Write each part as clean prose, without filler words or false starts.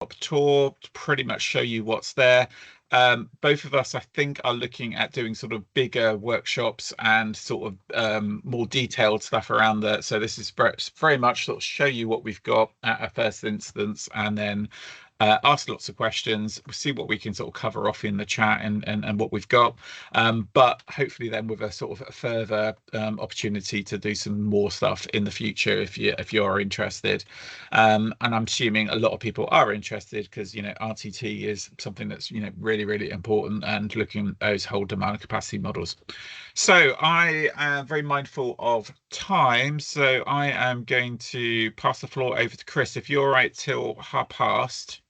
shop tour to pretty much show you what's there. Both of us, I think, are looking at doing sort of bigger workshops and sort of more detailed stuff around that. So this is very much sort of show you what we've got at a first instance, and then ask lots of questions, see what we can sort of cover off in the chat and what we've got. But hopefully then with a sort of a further opportunity to do some more stuff in the future if you are interested. And I'm assuming a lot of people are interested because, you know, RTT is something that's, you know, really, really important, and looking at those whole demand and capacity models. So I am very mindful of time. So I am going to pass the floor over to Chris, if you're all right, till past.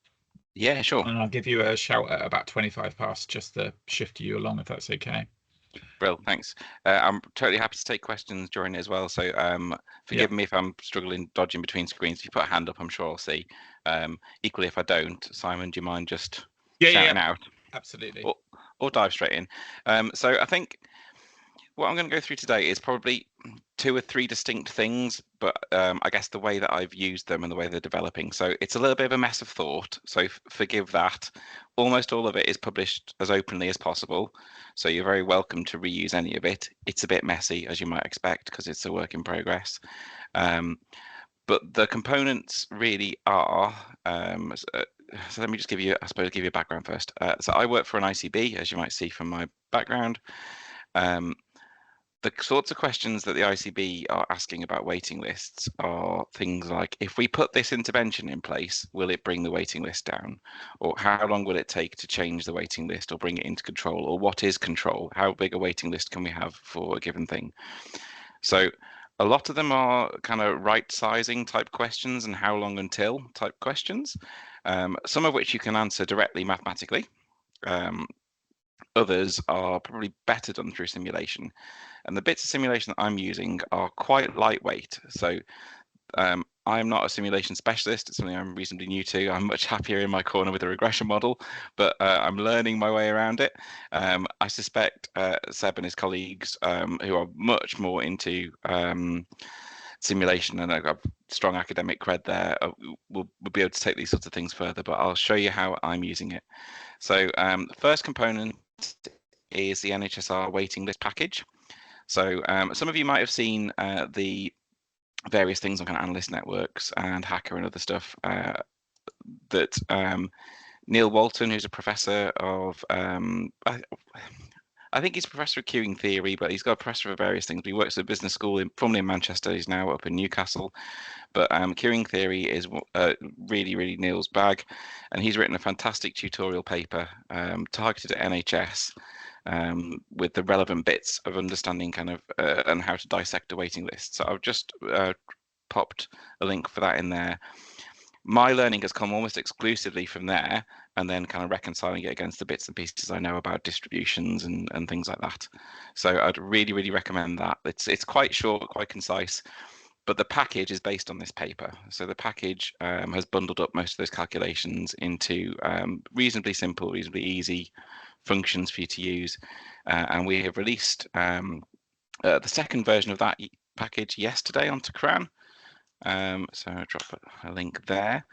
Yeah, sure. And I'll give you a shout at about 25 past just to shift you along, if that's okay. Brill, thanks. I'm totally happy to take questions during it as well. So forgive me if I'm struggling dodging between screens. If you put a hand up, I'm sure I'll see. Equally, if I don't, Simon, do you mind just shouting out? Absolutely. Or dive straight in. So I think what I'm going to go through today is probably 2 or 3 distinct things, but I guess the way that I've used them and the way they're developing. So it's a little bit of a mess of thought, so forgive that. Almost all of it is published as openly as possible, so you're very welcome to reuse any of it. It's a bit messy, as you might expect, because it's a work in progress. But the components really are, so let me just give you a background first. So I work for an ICB, as you might see from my background. The sorts of questions that the ICB are asking about waiting lists are things like, if we put this intervention in place, will it bring the waiting list down? Or how long will it take to change the waiting list or bring it into control? Or what is control? How big a waiting list can we have for a given thing? So a lot of them are kind of right sizing type questions and how long until type questions, some of which you can answer directly mathematically. Others are probably better done through simulation. And the bits of simulation that I'm using are quite lightweight. So I'm not a simulation specialist. It's something I'm reasonably new to. I'm much happier in my corner with a regression model, but I'm learning my way around it. I suspect Seb and his colleagues, who are much more into simulation and I've got strong academic cred there, will be able to take these sorts of things further, but I'll show you how I'm using it. So the first component is the NHS-R waiting list package. So some of you might have seen the various things on kind of analyst networks and Hacker and other stuff that Neil Walton, who's a professor of, I think he's a professor of queuing theory, but he's got a professor of various things. He works at a business school, formerly in Manchester. He's now up in Newcastle. But queuing theory is really, really Neil's bag. And he's written a fantastic tutorial paper targeted at NHS with the relevant bits of understanding kind of and how to dissect a waiting list. So I've just popped a link for that in there. My learning has come almost exclusively from there, and then kind of reconciling it against the bits and pieces I know about distributions and things like that. So I'd really, really recommend that. It's quite short, quite concise, but the package is based on this paper. So the package has bundled up most of those calculations into reasonably simple, reasonably easy functions for you to use. And we have released the second version of that package yesterday onto CRAN. So I'll drop a link there.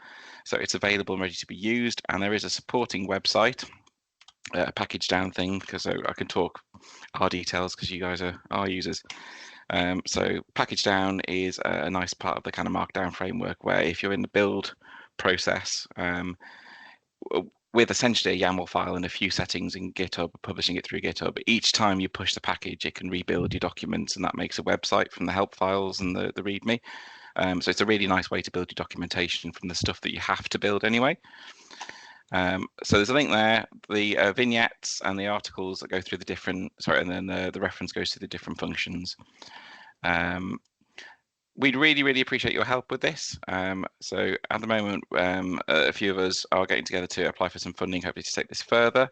So it's available and ready to be used, and there is a supporting website, a package down thing, because I can talk our details because you guys are our users. So package down is a nice part of the kind of markdown framework where if you're in the build process with essentially a YAML file and a few settings in GitHub, publishing it through GitHub, each time you push the package, it can rebuild your documents, and that makes a website from the help files and the README. So it's a really nice way to build your documentation from the stuff that you have to build anyway. So there's a link there, the vignettes and the articles that go through the different, and then the reference goes to the different functions. We'd really, really appreciate your help with this. So at the moment, a few of us are getting together to apply for some funding, hopefully to take this further,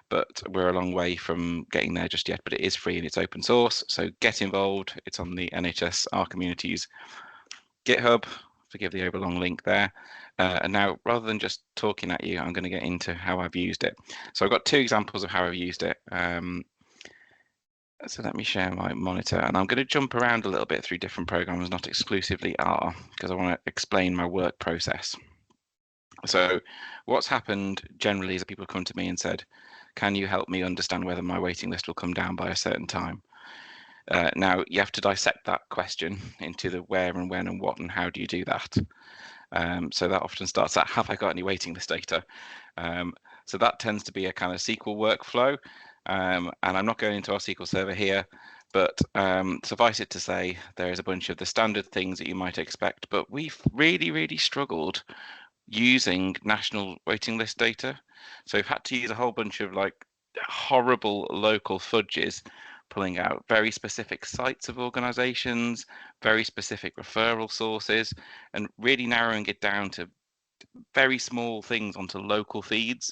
but we're a long way from getting there just yet, but it is free and it's open source. So get involved. It's on the NHS-R community's GitHub, forgive the overlong link there. And now, rather than just talking at you, I'm going to get into how I've used it. So I've got 2 examples of how I've used it. So let me share my monitor, and I'm going to jump around a little bit through different programs, not exclusively R, because I want to explain my work process. So what's happened generally is that people come to me and said, can you help me understand whether my waiting list will come down by a certain time? Now, you have to dissect that question into the where and when and what and how do you do that. So that often starts at, have I got any waiting list data? So that tends to be a kind of SQL workflow. And I'm not going into our SQL server here, but suffice it to say, there is a bunch of the standard things that you might expect, but we've really, really struggled using national waiting list data. So we've had to use a whole bunch of like horrible local fudges, pulling out very specific sites of organizations, very specific referral sources, and really narrowing it down to very small things onto local feeds.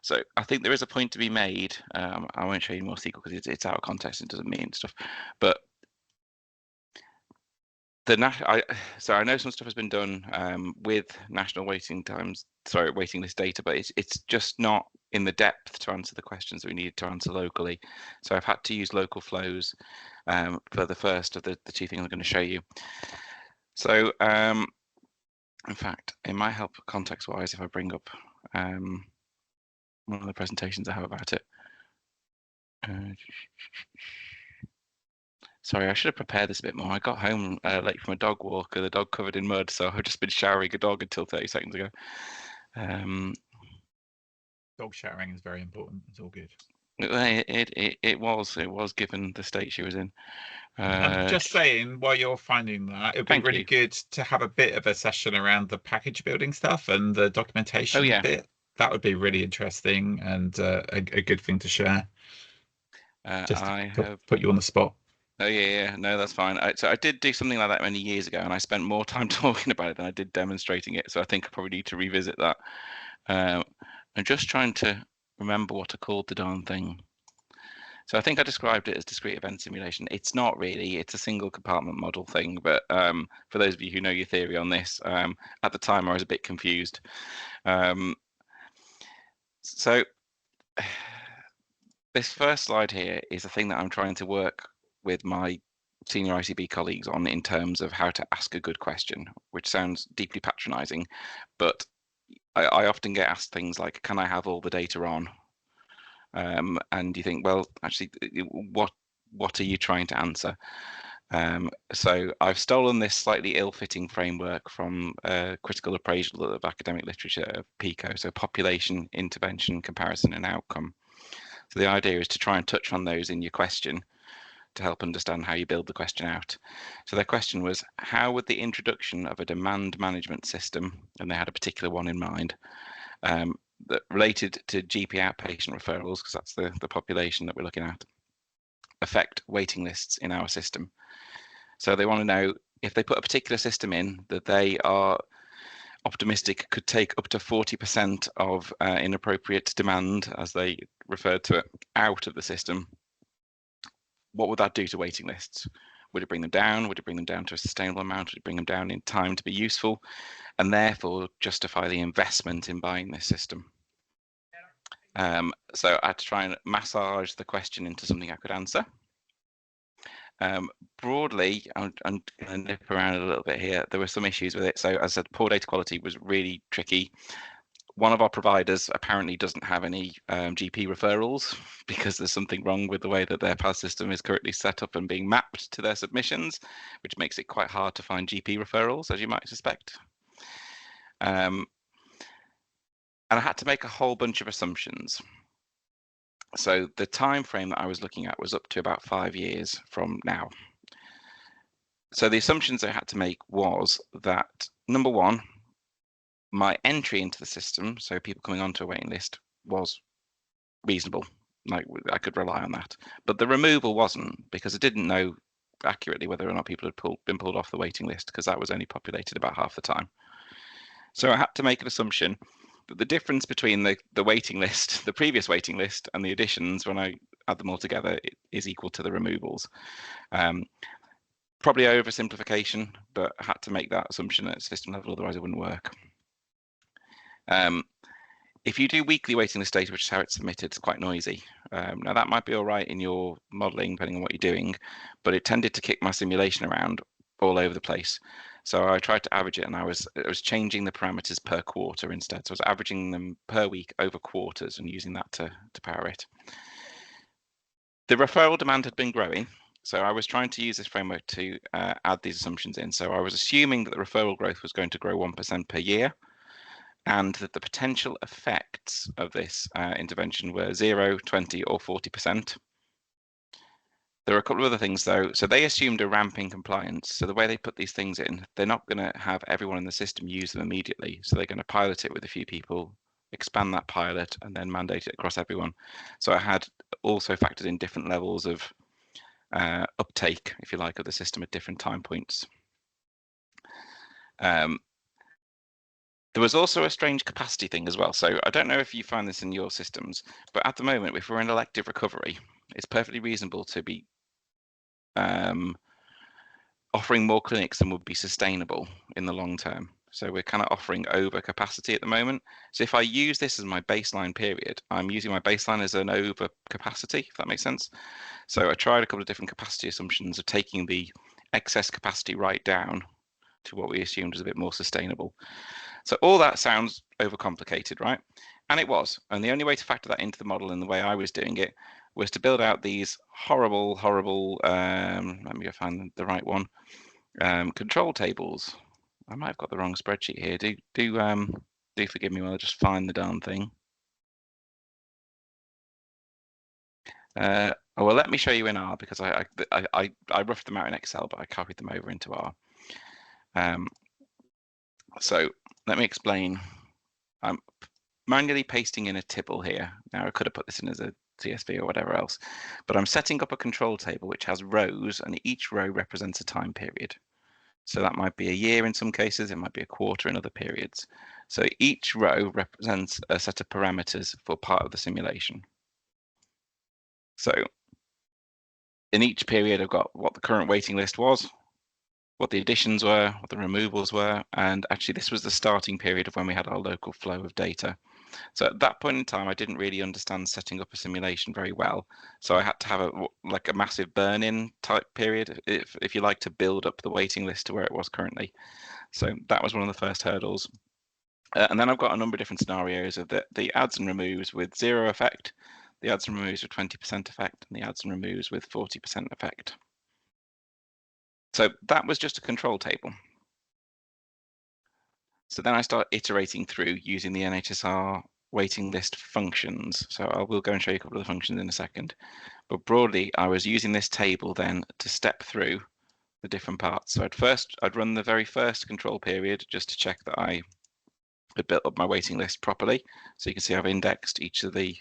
So I think there is a point to be made. I won't show you more SQL because it's out of context and doesn't mean stuff. But so I know some stuff has been done with national waiting list data, but it's just not in the depth to answer the questions that we needed to answer locally. So I've had to use local flows for the first of the two things I'm going to show you. So in fact, it might help context-wise if I bring up one of the presentations I have about it. Sorry, I should have prepared this a bit more. I got home late from a dog walk, the dog covered in mud, so I've just been showering a dog until 30 seconds ago. Dog showering is very important. It's all good. It was given the state she was in. Just saying, while you're finding that, it would be really good to have a bit of a session around the package building stuff and the documentation bit. That would be really interesting and a good thing to share. Just to put you on the spot. Oh yeah, no, that's fine. So I did do something like that many years ago, and I spent more time talking about it than I did demonstrating it. So I think I probably need to revisit that. I'm just trying to remember what I called the darn thing. So I think I described it as discrete event simulation. It's not really. It's a single compartment model thing. But for those of you who know your theory on this, at the time I was a bit confused. So this first slide here is a thing that I'm trying to work with my senior ICB colleagues on in terms of how to ask a good question, which sounds deeply patronizing, but I often get asked things like, can I have all the data on? And you think, well, actually, what are you trying to answer? So I've stolen this slightly ill-fitting framework from critical appraisal of academic literature of PICO, so population, intervention, comparison, and outcome. So the idea is to try and touch on those in your question to help understand how you build the question out. So their question was, how would the introduction of a demand management system, and they had a particular one in mind, that related to GP outpatient referrals, because that's the population that we're looking at, affect waiting lists in our system? So they want to know if they put a particular system in that they are optimistic could take up to 40% of inappropriate demand, as they referred to it, out of the system, what would that do to waiting lists? Would it bring them down? Would it bring them down to a sustainable amount? Would it bring them down in time to be useful, and therefore justify the investment in buying this system? So I had to try and massage the question into something I could answer. Broadly, I'm going to nip around a little bit here. There were some issues with it. So as I said, poor data quality was really tricky. One of our providers apparently doesn't have any GP referrals because there's something wrong with the way that their PAS system is currently set up and being mapped to their submissions, which makes it quite hard to find GP referrals, as you might suspect. And I had to make a whole bunch of assumptions. So the time frame that I was looking at was up to about 5 years from now. So the assumptions I had to make was that, number one, my entry into the system, so people coming onto a waiting list, was reasonable. Like I could rely on that. But the removal wasn't, because I didn't know accurately whether or not people had been pulled off the waiting list, because that was only populated about half the time. So I had to make an assumption that the difference between the waiting list, the previous waiting list, and the additions, when I add them all together, is equal to the removals. Probably oversimplification, but I had to make that assumption at system level, otherwise it wouldn't work. If you do weekly waiting list data, which is how it's submitted, it's quite noisy. Now that might be all right in your modeling, depending on what you're doing, but it tended to kick my simulation around all over the place. So I tried to average it, and I was changing the parameters per quarter instead. So I was averaging them per week over quarters and using that to power it. The referral demand had been growing, so I was trying to use this framework to add these assumptions in. So I was assuming that the referral growth was going to grow 1% per year, and that the potential effects of this intervention were 0, 20, or 40%. There are a couple of other things though. So they assumed a ramp in compliance. So the way they put these things in, they're not going to have everyone in the system use them immediately. So they're going to pilot it with a few people, expand that pilot, and then mandate it across everyone. So I had also factored in different levels of uptake, if you like, of the system at different time points. There was also a strange capacity thing as well. So I don't know if you find this in your systems, but at the moment, if we're in elective recovery, it's perfectly reasonable to be offering more clinics than would be sustainable in the long term. So we're kind of offering over capacity at the moment. So if I use this as my baseline period, I'm using my baseline as an over capacity, if that makes sense. So I tried a couple of different capacity assumptions of taking the excess capacity right down to what we assumed was a bit more sustainable. So all that sounds overcomplicated, right? And it was. And the only way to factor that into the model in the way I was doing it was to build out these horrible, let me go find the right one, control tables. I might have got the wrong spreadsheet here. Do forgive me while I just find the darn thing. Well, let me show you in R, because I roughed them out in Excel, but I copied them over into R. So let me explain. I'm manually pasting in a tibble here. Now I could have put this in as a CSV or whatever else, but I'm setting up a control table which has rows, and each row represents a time period. So that might be a year in some cases, it might be a quarter in other periods. So each row represents a set of parameters for part of the simulation. So in each period, I've got what the current waiting list was, what the additions were, what the removals were, and actually this was the starting period of when we had our local flow of data. So at that point in time, I didn't really understand setting up a simulation very well. So I had to have a massive burn-in type period, if you like, to build up the waiting list to where it was currently. So that was one of the first hurdles. And then I've got a number of different scenarios of the adds and removes with 0 effect, the adds and removes with 20% effect, and the adds and removes with 40% effect. So that was just a control table. So then I start iterating through using the NHS-R waiting list functions. So I will go and show you a couple of the functions in a second. But broadly, I was using this table then to step through the different parts. So I'd run the very first control period just to check that I had built up my waiting list properly. So you can see I've indexed each of the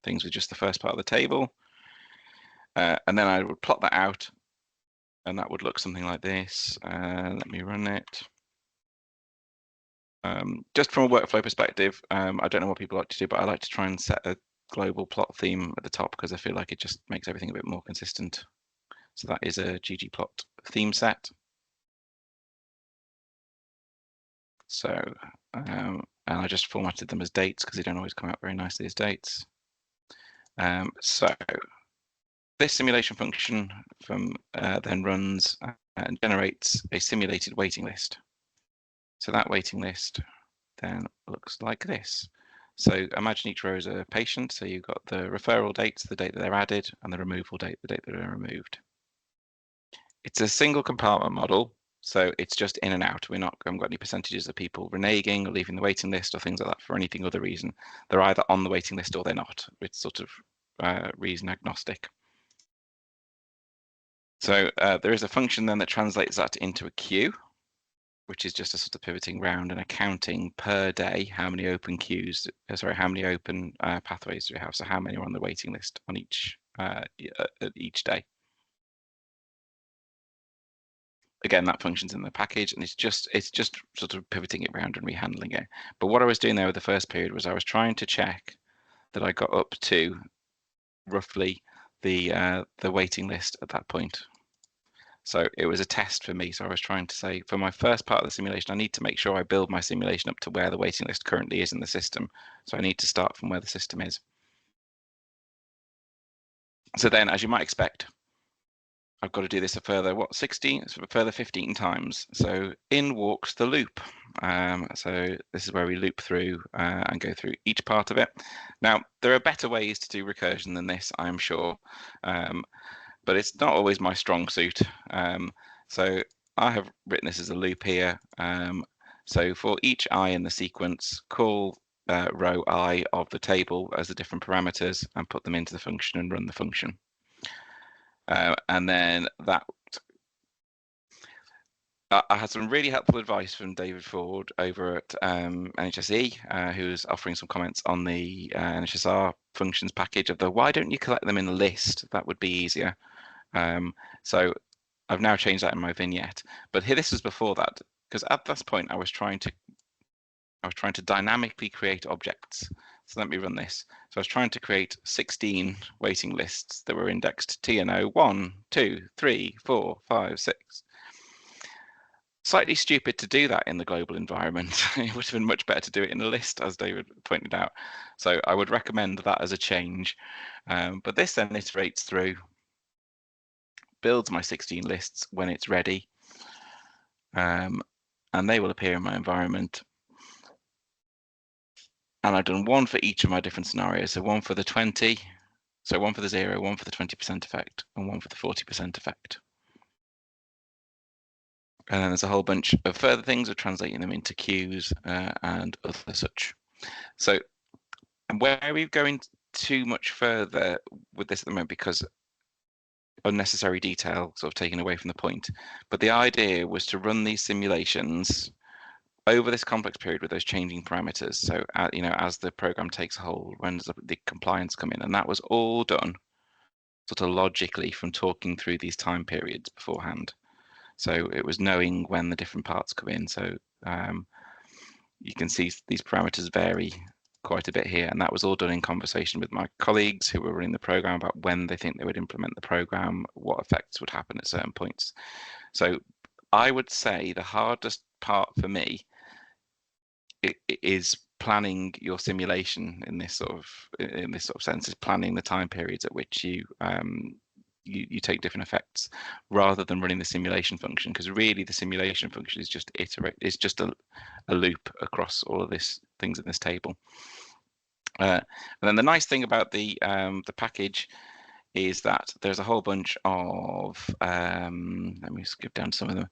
things with just the first part of the table. And then I would plot that out, and that would look something like this. Let me run it. Just from a workflow perspective, I don't know what people like to do, but I like to try and set a global plot theme at the top because I feel like it just makes everything a bit more consistent. So that is a ggplot theme set. So, and I just formatted them as dates because they don't always come out very nicely as dates. So this simulation function then runs and generates a simulated waiting list. So that waiting list then looks like this. So imagine each row is a patient. So you've got the referral dates, the date that they're added, and the removal date, the date that they're removed. It's a single compartment model, so it's just in and out. We haven't got any percentages of people reneging or leaving the waiting list or things like that for anything other reason. They're either on the waiting list or they're not. It's sort of reason agnostic. So there is a function then that translates that into a queue, which is just a sort of pivoting round and accounting per day how many open queues, how many open pathways do we have? So how many are on the waiting list on each day? Again, that function's in the package, and it's just sort of pivoting it around and rehandling it. But what I was doing there with the first period was I was trying to check that I got up to roughly the waiting list at that point. So it was a test for me. So I was trying to say, for my first part of the simulation, I need to make sure I build my simulation up to where the waiting list currently is in the system. So I need to start from where the system is. So then, as you might expect, I've got to do this a further, what, 16? It's a further 15 times. So in walks the loop. So this is where we loop through and go through each part of it. Now, there are better ways to do recursion than this, I'm sure, but it's not always my strong suit. So I have written this as a loop here. So for each I in the sequence, call row I of the table as the different parameters and put them into the function and run the function. And then that, I had some really helpful advice from David Ford over at NHS-R, who's offering some comments on the NHS-R functions package of the, why don't you collect them in a list? That would be easier. So I've now changed that in my vignette. But here, this was before that, because at this point I was trying to dynamically create objects. So let me run this. So I was trying to create 16 waiting lists that were indexed TNO 1, 2, 3, 4, 5, 6. Slightly stupid to do that in the global environment. It would have been much better to do it in a list, as David pointed out. So I would recommend that as a change. But this then iterates through, builds my 16 lists when it's ready, and they will appear in my environment. And I've done one for each of my different scenarios. So one for the 20, so one for the 0, one for the 20% effect, and one for the 40% effect. And then there's a whole bunch of further things of translating them into queues and other such. So, and where are we going too much further with this at the moment, because unnecessary detail sort of taken away from the point. But the idea was to run these simulations over this complex period with those changing parameters. So, you know, as the program takes hold, when does the compliance come in? And that was all done sort of logically from talking through these time periods beforehand. So it was knowing when the different parts come in. So you can see these parameters vary quite a bit here. And that was all done in conversation with my colleagues who were running the program about when they think they would implement the program, what effects would happen at certain points. So I would say the hardest part for me is planning your simulation in this sort of sense, is planning the time periods at which you you take different effects, rather than running the simulation function, because really the simulation function is just a loop across all of these things in this table. And then the nice thing about the package is that there's a whole bunch of let me skip down some of them.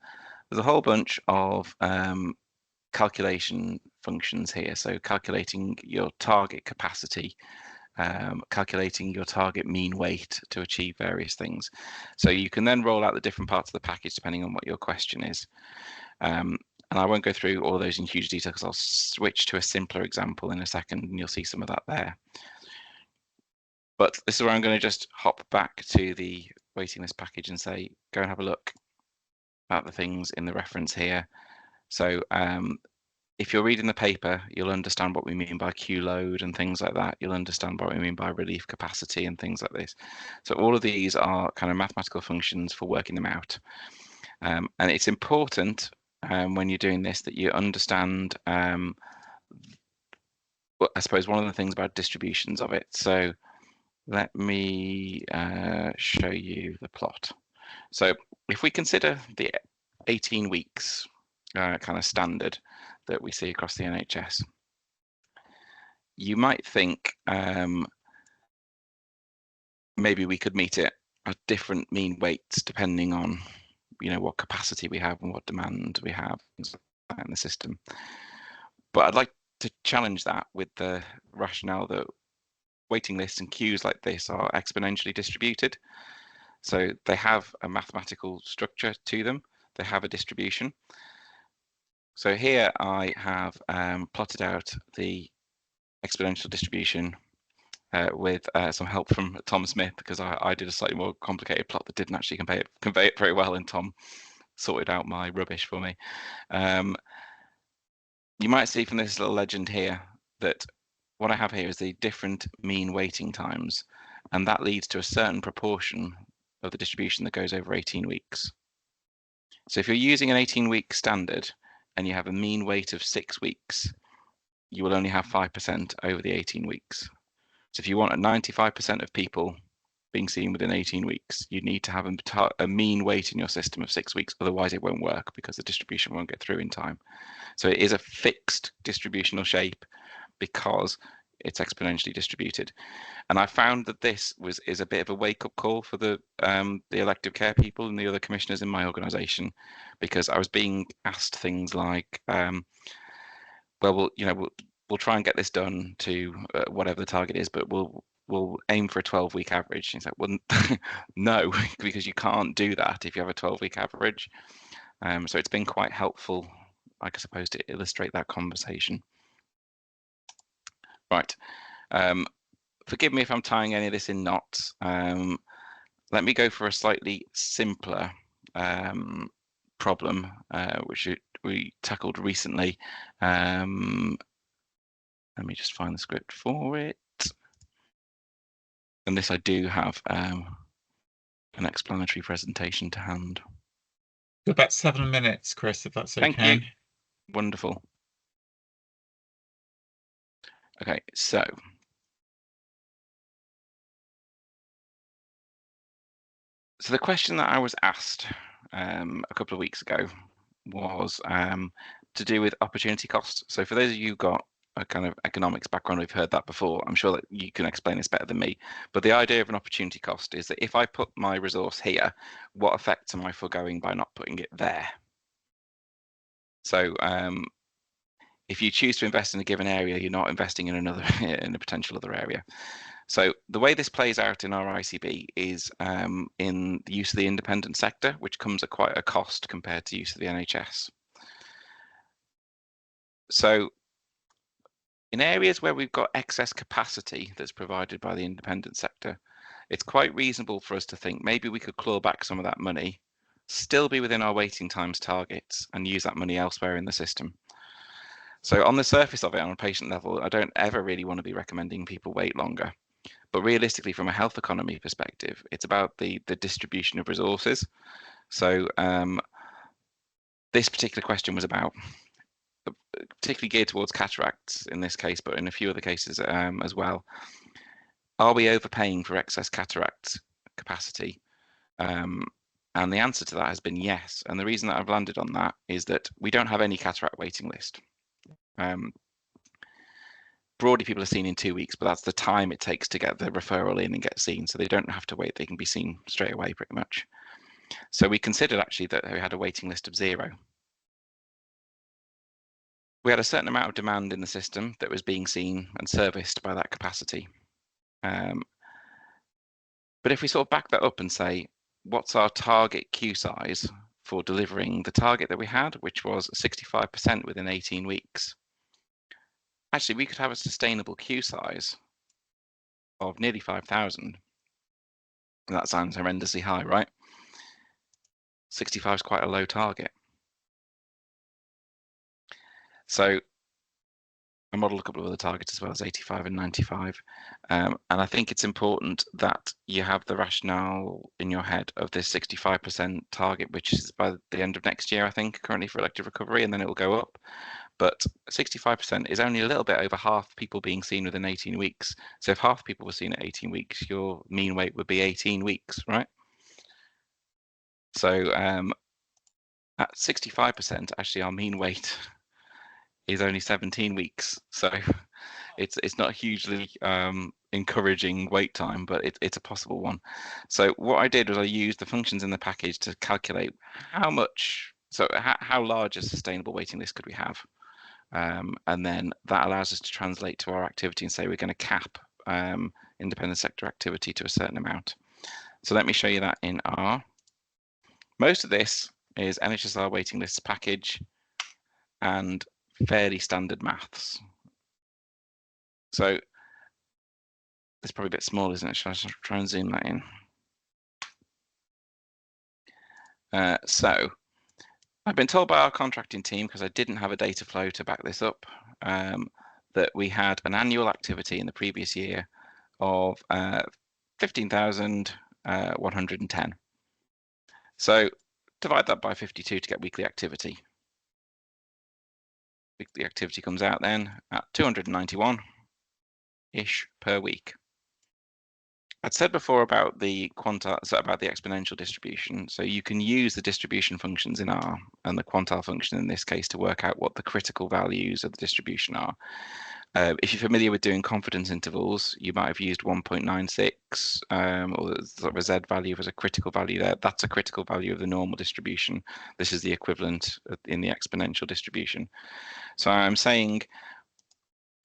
There's a whole bunch of calculation functions here. So calculating your target capacity, calculating your target mean weight to achieve various things. So you can then roll out the different parts of the package depending on what your question is. And I won't go through all those in huge detail because I'll switch to a simpler example in a second and you'll see some of that there. But this is where I'm going to just hop back to the waiting list package and say, go and have a look at the things in the reference here. So if you're reading the paper, you'll understand what we mean by queue load and things like that. You'll understand what we mean by relief capacity and things like this. So all of these are kind of mathematical functions for working them out. And it's important when you're doing this that you understand, well, I suppose one of the things about distributions of it. So let me show you the plot. So if we consider the 18 weeks kind of standard that we see across the NHS, you might think maybe we could meet it at different mean weights depending on, you know, what capacity we have and what demand we have in the system. But I'd like to challenge that with the rationale that waiting lists and queues like this are exponentially distributed. So they have a mathematical structure to them. They have a distribution. So here I have plotted out the exponential distribution with some help from Tom Smith, because I did a slightly more complicated plot that didn't actually convey it very well, and Tom sorted out my rubbish for me. You might see from this little legend here that what I have here is the different mean waiting times, and that leads to a certain proportion of the distribution that goes over 18 weeks. So if you're using an 18-week standard and you have a mean weight of 6 weeks, you will only have 5% over the 18 weeks. So if you want 95% of people being seen within 18 weeks, you need to have a mean weight in your system of 6 weeks. Otherwise, it won't work because the distribution won't get through in time. So it is a fixed distributional shape because it's exponentially distributed. And I found that this is a bit of a wake-up call for the elective care people and the other commissioners in my organisation, because I was being asked things like, well, we'll try and get this done to whatever the target is, but we'll aim for a 12-week average. It's like, well, no, because you can't do that if you have a 12-week average. So it's been quite helpful, I suppose, to illustrate that conversation. Right. Forgive me if I'm tying any of this in knots. Let me go for a slightly simpler problem, which we tackled recently. Let me just find the script for it. And this I do have an explanatory presentation to hand. About 7 minutes, Chris, if that's okay. Thank you. Wonderful. Okay, so the question that I was asked a couple of weeks ago was to do with opportunity cost. So for those of you who've got a kind of economics background, we've heard that before. I'm sure that you can explain this better than me. But the idea of an opportunity cost is that if I put my resource here, what effects am I foregoing by not putting it there? So if you choose to invest in a given area, you're not investing in another in a potential other area. So the way this plays out in our ICB is in the use of the independent sector, which comes at quite a cost compared to use of the NHS. So in areas where we've got excess capacity that's provided by the independent sector, it's quite reasonable for us to think maybe we could claw back some of that money, still be within our waiting times targets, and use that money elsewhere in the system. So on the surface of it, on a patient level, I don't ever really want to be recommending people wait longer. But realistically, from a health economy perspective, it's about the distribution of resources. So this particular question was about, particularly geared towards cataracts in this case, but in a few other cases as well. Are we overpaying for excess cataract capacity? And the answer to that has been yes. And the reason that I've landed on that is that we don't have any cataract waiting list. Broadly, people are seen in 2 weeks, but that's the time it takes to get the referral in and get seen. So they don't have to wait. They can be seen straight away, pretty much. So we considered actually that we had a waiting list of 0. We had a certain amount of demand in the system that was being seen and serviced by that capacity. But if we sort of back that up and say, what's our target queue size for delivering the target that we had, which was 65% within 18 weeks? Actually, we could have a sustainable queue size of nearly 5,000. That sounds horrendously high, right? 65 is quite a low target. So I modeled a couple of other targets as well as 85 and 95. And I think it's important that you have the rationale in your head of this 65% target, which is by the end of next year, I think, currently for elective recovery, and then it will go up. But 65% is only a little bit over half people being seen within 18 weeks. So if half people were seen at 18 weeks, your mean wait would be 18 weeks, right? So at 65%, actually our mean wait is only 17 weeks. So it's not hugely encouraging wait time, but it's a possible one. So what I did was I used the functions in the package to calculate how large a sustainable waiting list could we have. And then that allows us to translate to our activity and say we're going to cap independent sector activity to a certain amount. So let me show you that in R. Most of this is NHS-R waiting lists package and fairly standard maths. So it's probably a bit small, isn't it? Should I try and zoom that in? So I've been told by our contracting team, because I didn't have a data flow to back this up, that we had an annual activity in the previous year of 15,110. So divide that by 52 to get weekly activity. Weekly activity comes out then at 291-ish per week. I'd said before about the about the exponential distribution. So you can use the distribution functions in R and the quantile function in this case to work out what the critical values of the distribution are. If you're familiar with doing confidence intervals, you might have used 1.96 or sort of a Z value as a critical value there. That's a critical value of the normal distribution. This is the equivalent in the exponential distribution. So I'm saying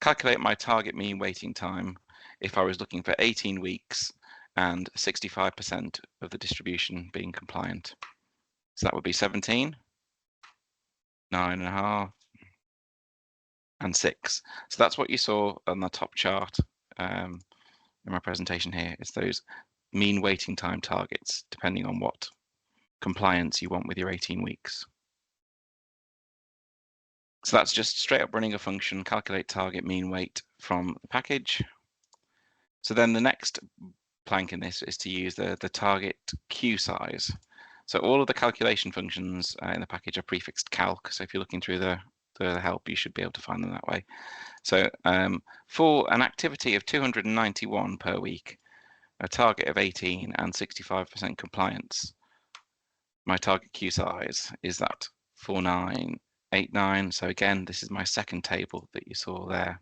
calculate my target mean waiting time if I was looking for 18 weeks and 65% of the distribution being compliant. So that would be 17, 9.5, and 6. So that's what you saw on the top chart in my presentation here. It's those mean waiting time targets, depending on what compliance you want with your 18 weeks. So that's just straight up running a function, calculate target mean wait from the package. So then the next plank in this is to use the target queue size. So all of the calculation functions in the package are prefixed calc. So if you're looking through the help, you should be able to find them that way. So for an activity of 291 per week, a target of 18 and 65% compliance, my target queue size is that 4989. So again, this is my second table that you saw there.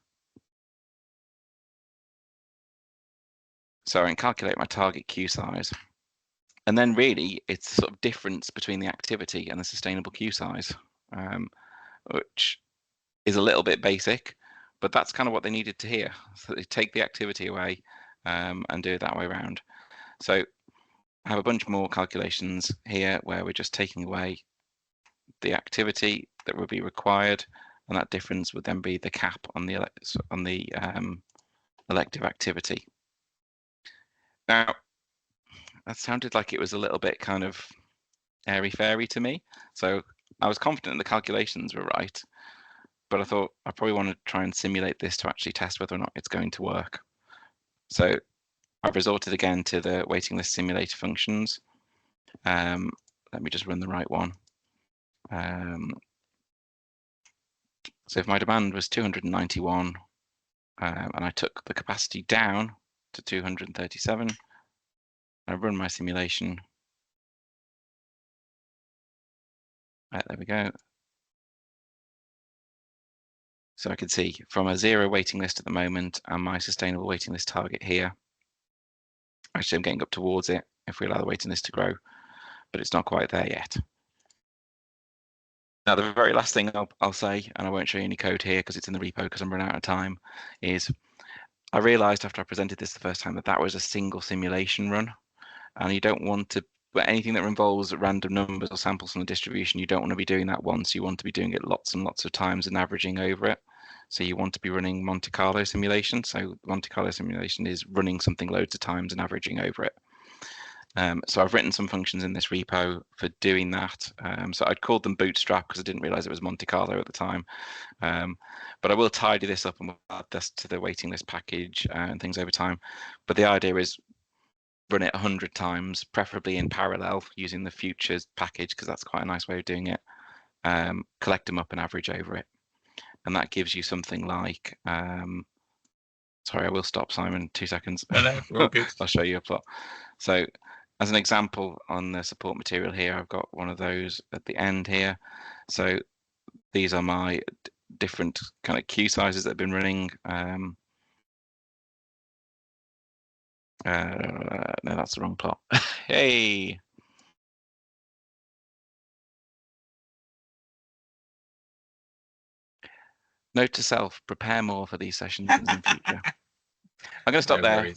So I can calculate my target queue size. And then really it's the sort of difference between the activity and the sustainable queue size, which is a little bit basic, but that's kind of what they needed to hear. So they take the activity away and do it that way around. So I have a bunch more calculations here where we're just taking away the activity that would be required, and that difference would then be the cap on the elective activity. Now, that sounded like it was a little bit kind of airy-fairy to me. So I was confident the calculations were right, but I thought I probably want to try and simulate this to actually test whether or not it's going to work. So I've resorted again to the waiting list simulator functions. Let me just run the right one. So if my demand was 291 and I took the capacity down to 237, I run my simulation. There we go. So I can see from a 0 waiting list at the moment and my sustainable waiting list target here. Actually, I'm getting up towards it if we allow the waiting list to grow, but it's not quite there yet. Now, the very last thing I'll say, and I won't show you any code here because it's in the repo because I'm running out of time, is I realized after I presented this the first time that that was a single simulation run, and you don't want to, but anything that involves random numbers or samples from the distribution, you don't want to be doing that once. You want to be doing it lots and lots of times and averaging over it. So you want to be running Monte Carlo simulation. So Monte Carlo simulation is running something loads of times and averaging over it. So I've written some functions in this repo for doing that. So I'd called them Bootstrap because I didn't realize it was Monte Carlo at the time. But I will tidy this up and we'll add this to the waiting list package and things over time. But the idea is run it 100 times, preferably in parallel using the futures package because that's quite a nice way of doing it. Collect them up and average over it. And that gives you something like, sorry, I will stop, Simon, 2 seconds. No, we're all good. I'll show you a plot. So as an example on the support material here, I've got one of those at the end here. So these are my different kind of queue sizes that have been running. No, that's the wrong plot. Hey. Note to self, prepare more for these sessions in the future. I'm going to stop there.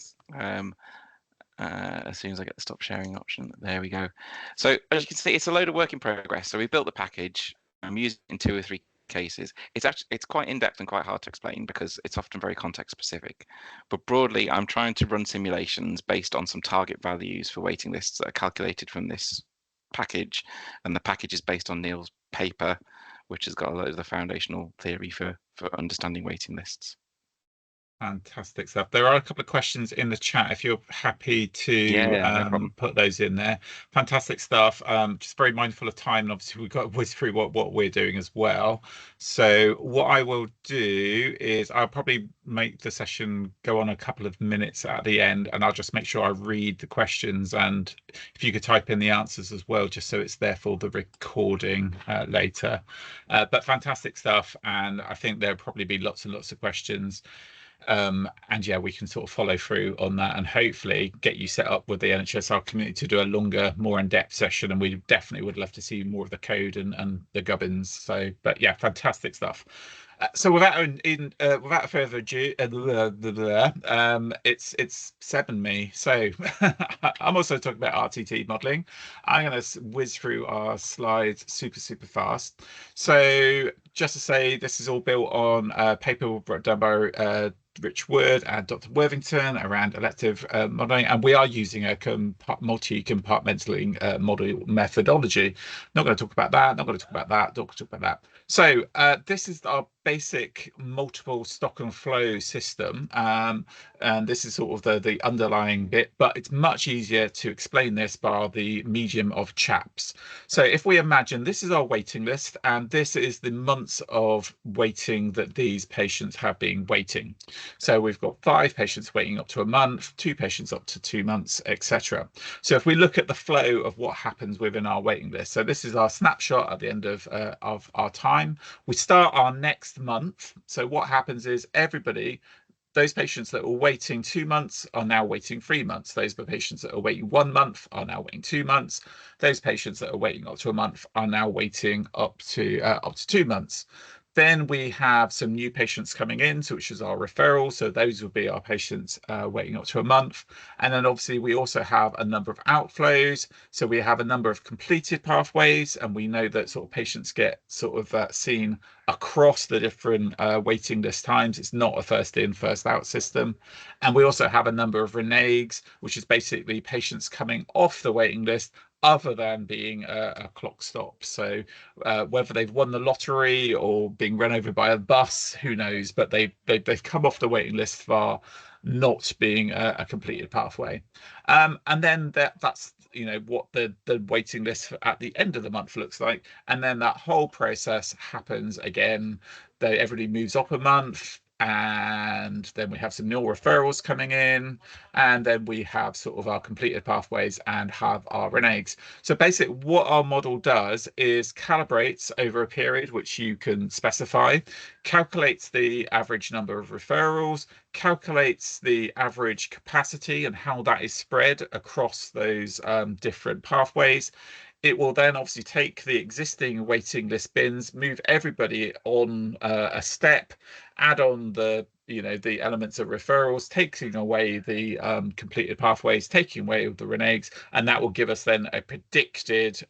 As soon as I get the stop sharing option, there we go. So as you can see, it's a load of work in progress. So we built the package. I'm using it in 2 or 3 cases. It's quite in-depth and quite hard to explain because it's often very context specific. But broadly, I'm trying to run simulations based on some target values for waiting lists that are calculated from this package. And the package is based on Neil's paper, which has got a lot of the foundational theory for understanding waiting lists. Fantastic stuff. There are a couple of questions in the chat if you're happy to Yeah, no problem. put those in there. Fantastic stuff. Just very mindful of time, and obviously we've got to whiz through what we're doing as well. So what I will do is I'll probably make the session go on a couple of minutes at the end, and I'll just make sure I read the questions, and if you could type in the answers as well, just so it's there for the recording later. But fantastic stuff, and I think there'll probably be lots and lots of questions. And yeah, we can sort of follow through on that and hopefully get you set up with the NHS-R community to do a longer, more in-depth session. And we definitely would love to see more of the code and the gubbins. So, but yeah, fantastic stuff. So without further ado, it's Seb and me. So I'm also talking about RTT modeling. I'm going to whiz through our slides super fast. So just to say, this is all built on paper done by Rich Wood and Dr. Worthington around elective modelling, and we are using a multi-compartmentalising model methodology. Not going to talk about that, not going to talk about that, not going to talk about that. So this is our basic multiple stock and flow system, and this is sort of the underlying bit, but it's much easier to explain this by the medium of CHAPS. So if we imagine this is our waiting list, and this is the months of waiting that these patients have been waiting. So we've got 5 patients waiting up to a month, 2 patients up to 2 months, etc. So if we look at the flow of what happens within our waiting list, so this is our snapshot at the end of our time. We start our next month. So what happens is everybody, those patients that were waiting 2 months are now waiting 3 months. Those patients that are waiting 1 month are now waiting 2 months. Those patients that are waiting up to a month are now waiting up to 2 months. Then we have some new patients coming in, so which is our referral. So those will be our patients waiting up to a month. And then obviously we also have a number of outflows. So we have a number of completed pathways, and we know that sort of patients get sort of seen across the different waiting list times. It's not a first in, first out system. And we also have a number of reneges, which is basically patients coming off the waiting list other than being a clock stop. So whether they've won the lottery or being run over by a bus, who knows, but they've come off the waiting list for not being a completed pathway. And then that's what the waiting list at the end of the month looks like. And then that whole process happens again. Everybody moves up a month, and then we have some new referrals coming in, and then we have sort of our completed pathways and have our reneges. So basically what our model does is calibrates over a period which you can specify, calculates the average number of referrals, calculates the average capacity and how that is spread across those different pathways. It will then obviously take the existing waiting list bins, move everybody on a step, add on the elements of referrals, taking away the completed pathways, taking away the reneges, and that will give us then a predicted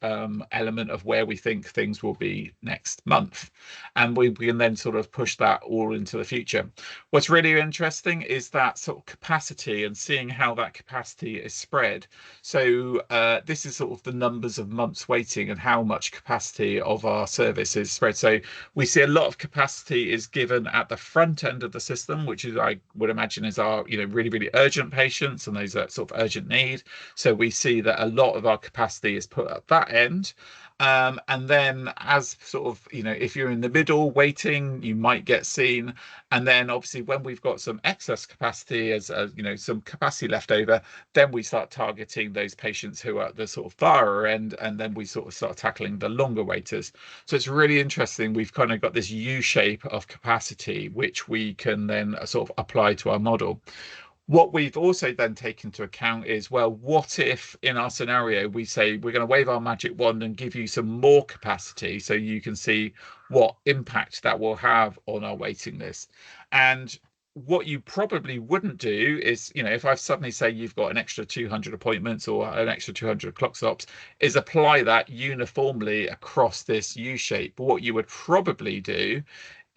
element of where we think things will be next month. And we can then sort of push that all into the future. What's really interesting is that sort of capacity and seeing how that capacity is spread. So this is sort of the numbers of months waiting and how much capacity of our service is spread. So we see a lot of capacity is given at the front end of the system, which is, I would imagine, is our really urgent patients and those that sort of urgent need. So we see that a lot of our capacity is put at that end. And then as sort of, if you're in the middle waiting, you might get seen. And then obviously when we've got some excess capacity as some capacity left over, then we start targeting those patients who are at the sort of far end, and then we sort of start tackling the longer waiters. So it's really interesting. We've kind of got this U shape of capacity, which we can then sort of apply to our model. What we've also then taken into account is, well, what if in our scenario we say we're going to wave our magic wand and give you some more capacity, so you can see what impact that will have on our waiting list. And what you probably wouldn't do is, if I suddenly say you've got an extra 200 appointments or an extra 200 clock stops, is apply that uniformly across this U shape. But what you would probably do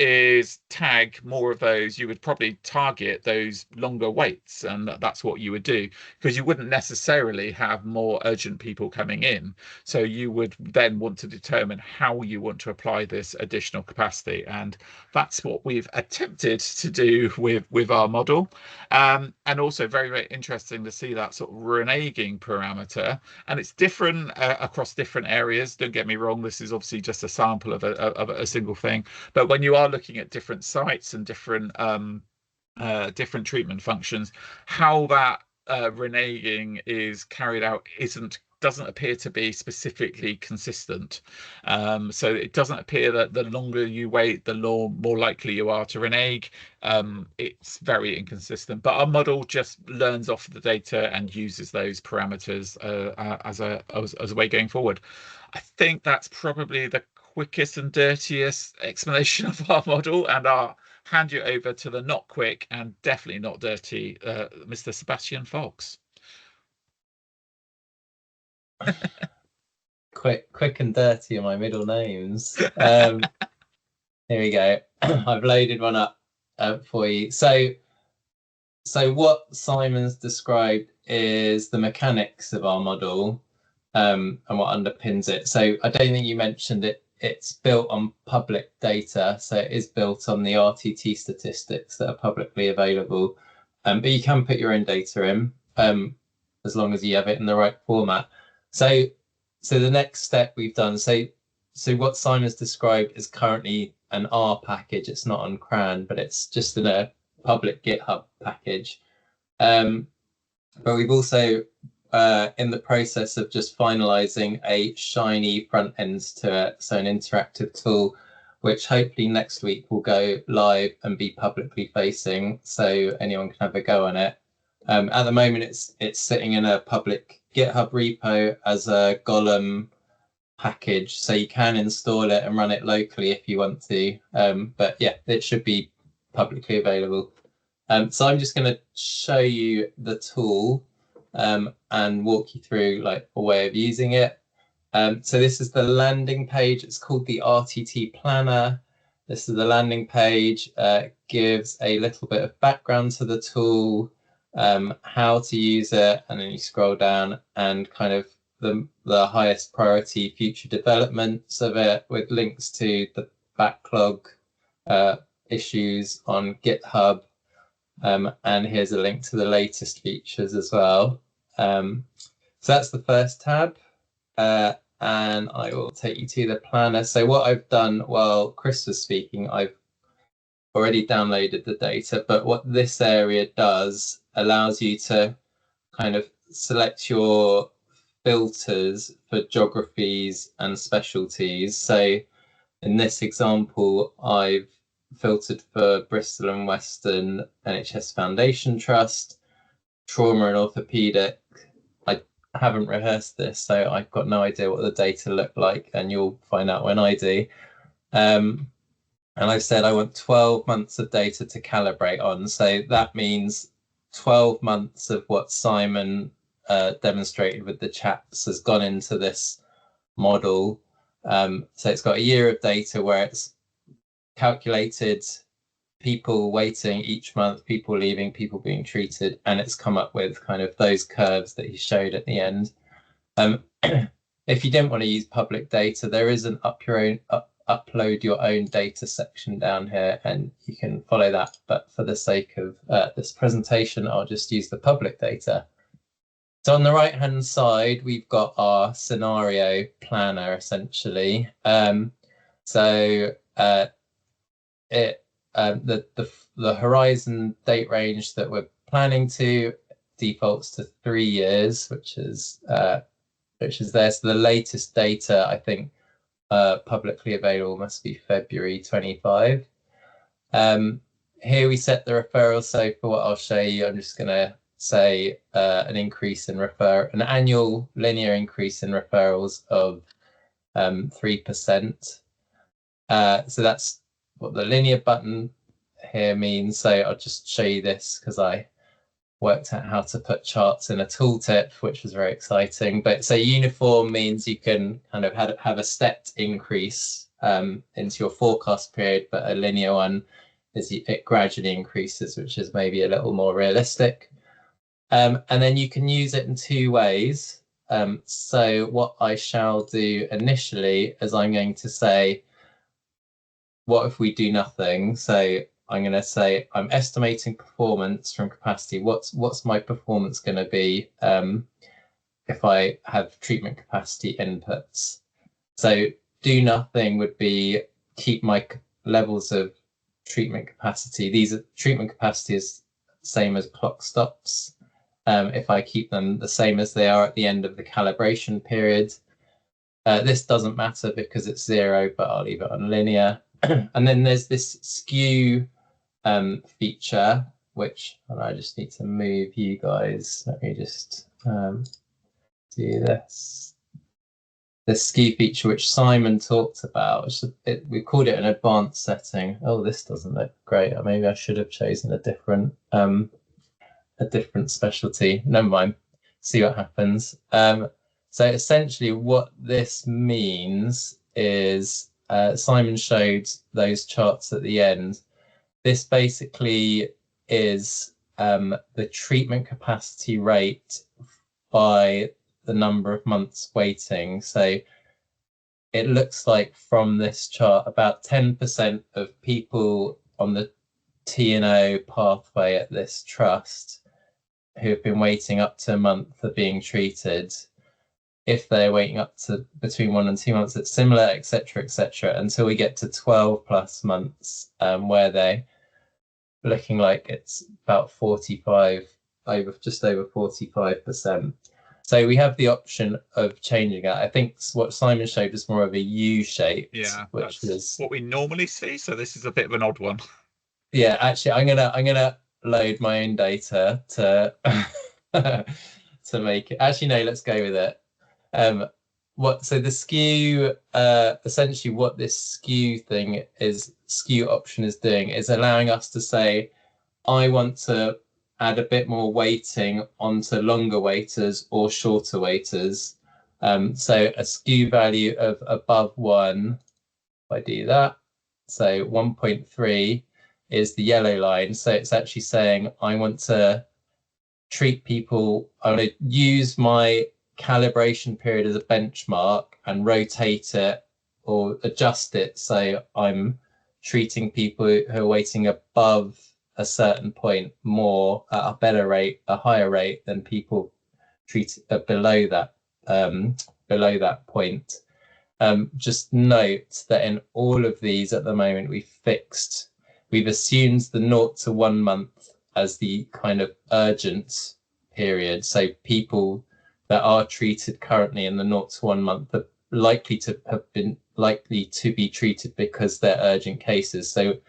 is tag more of those. You would probably target those longer waits, and that's what you would do, because you wouldn't necessarily have more urgent people coming in. So you would then want to determine how you want to apply this additional capacity, and that's what we've attempted to do with our model. And also very, very interesting to see that sort of reneging parameter, and it's different across different areas. Don't get me wrong, this is obviously just a sample of a single thing, but when you are looking at different sites and different different treatment functions, how that reneging is carried out doesn't appear to be specifically consistent. So it doesn't appear that the longer you wait, the more likely you are to renege. It's very inconsistent, but our model just learns off the data and uses those parameters as a way going forward. I think that's probably the quickest and dirtiest explanation of our model, and I'll hand you over to the not quick and definitely not dirty Mr. Sebastian Fox. Quick and dirty are my middle names. Here we go. I've loaded one up for you. So what Simon's described is the mechanics of our model and what underpins it. So I don't think you mentioned it. It's built on public data, so it is built on the RTT statistics that are publicly available. But you can put your own data in as long as you have it in the right format. So the next step we've done, so what Simon's described is currently an R package. It's not on CRAN, but it's just in a public GitHub package. But we've also in the process of just finalizing a shiny front end to it, so an interactive tool, which hopefully next week will go live and be publicly facing, so anyone can have a go on it. At the moment, it's sitting in a public GitHub repo as a Golem package, so you can install it and run it locally if you want to. But yeah, it should be publicly available. So I'm just going to show you the tool and walk you through like a way of using it. So this is the landing page. It's called the RTT Planner. This is the landing page. Gives a little bit of background to the tool, how to use it, and then you scroll down and kind of the highest priority future developments of it, with links to the backlog issues on GitHub. And here's a link to the latest features as well. So that's the first tab. And I will take you to the planner. So what I've done while Chris was speaking, I've already downloaded the data, but what this area does allows you to kind of select your filters for geographies and specialties. So in this example, I've filtered for Bristol and Western NHS Foundation Trust, trauma and orthopedic. I haven't rehearsed this, so I've got no idea what the data look like, and you'll find out when I do. And I've said I want 12 months of data to calibrate on. So that means 12 months of what Simon demonstrated with the chaps has gone into this model. So it's got a year of data where it's calculated people waiting each month, people leaving, people being treated, and it's come up with kind of those curves that he showed at the end. If you didn't want to use public data, there is an upload your own data section down here, and you can follow that. But for the sake of this presentation, I'll just use the public data. So on the right hand side, we've got our scenario planner essentially. The horizon date range that we're planning to defaults to 3 years, which is there. So the latest data, I think, publicly available must be February 25. Here we set the referral. So for what I'll show you, I'm just going to say an annual linear increase in referrals of 3%. So that's what the linear button here means. So I'll just show you this because I worked out how to put charts in a tooltip, which was very exciting. But so uniform means you can kind of have a stepped increase into your forecast period, but a linear one is it gradually increases, which is maybe a little more realistic. And then you can use it in two ways. So what I shall do initially is I'm going to say, what if we do nothing? So I'm going to say I'm estimating performance from capacity. What's my performance going to be if I have treatment capacity inputs? So do nothing would be keep my levels of treatment capacity. These are treatment capacity is same as clock stops. If I keep them the same as they are at the end of the calibration period. This doesn't matter because it's 0, but I'll leave it on linear. And then there's this skew feature, which I just need to move you guys. Let me just do this. The skew feature, which Simon talked about, we called it an advanced setting. Oh, this doesn't look great. Maybe I should have chosen a different specialty. Never mind. See what happens. So essentially, what this means is Simon showed those charts at the end. This basically is the treatment capacity rate by the number of months waiting. So it looks like from this chart, about 10% of people on the T&O pathway at this trust who have been waiting up to a month are being treated. If they're waiting up to between 1 and 2 months, it's similar, etc., until we get to 12 plus months, where they're looking like it's about 45, just over 45%. So we have the option of changing that. I think what Simon showed was more of a U shape. Yeah, which is what we normally see. So this is a bit of an odd one. Yeah, actually, I'm gonna load my own data to to make it. Actually, no, let's go with it. So the skew, essentially what this skew option is doing is allowing us to say, I want to add a bit more weighting onto longer waiters or shorter waiters. So a skew value of above 1, if I do that, so 1.3 is the yellow line. So it's actually saying I want to treat people, I want to use my calibration period as a benchmark and rotate it or adjust it so I'm treating people who are waiting above a certain point more at a better rate, a higher rate than people treated below that point. Just note that in all of these at the moment, we've assumed the 0 to 1 month as the kind of urgent period. So people that are treated currently in the 0 to 1 month are likely to be treated because they're urgent cases. So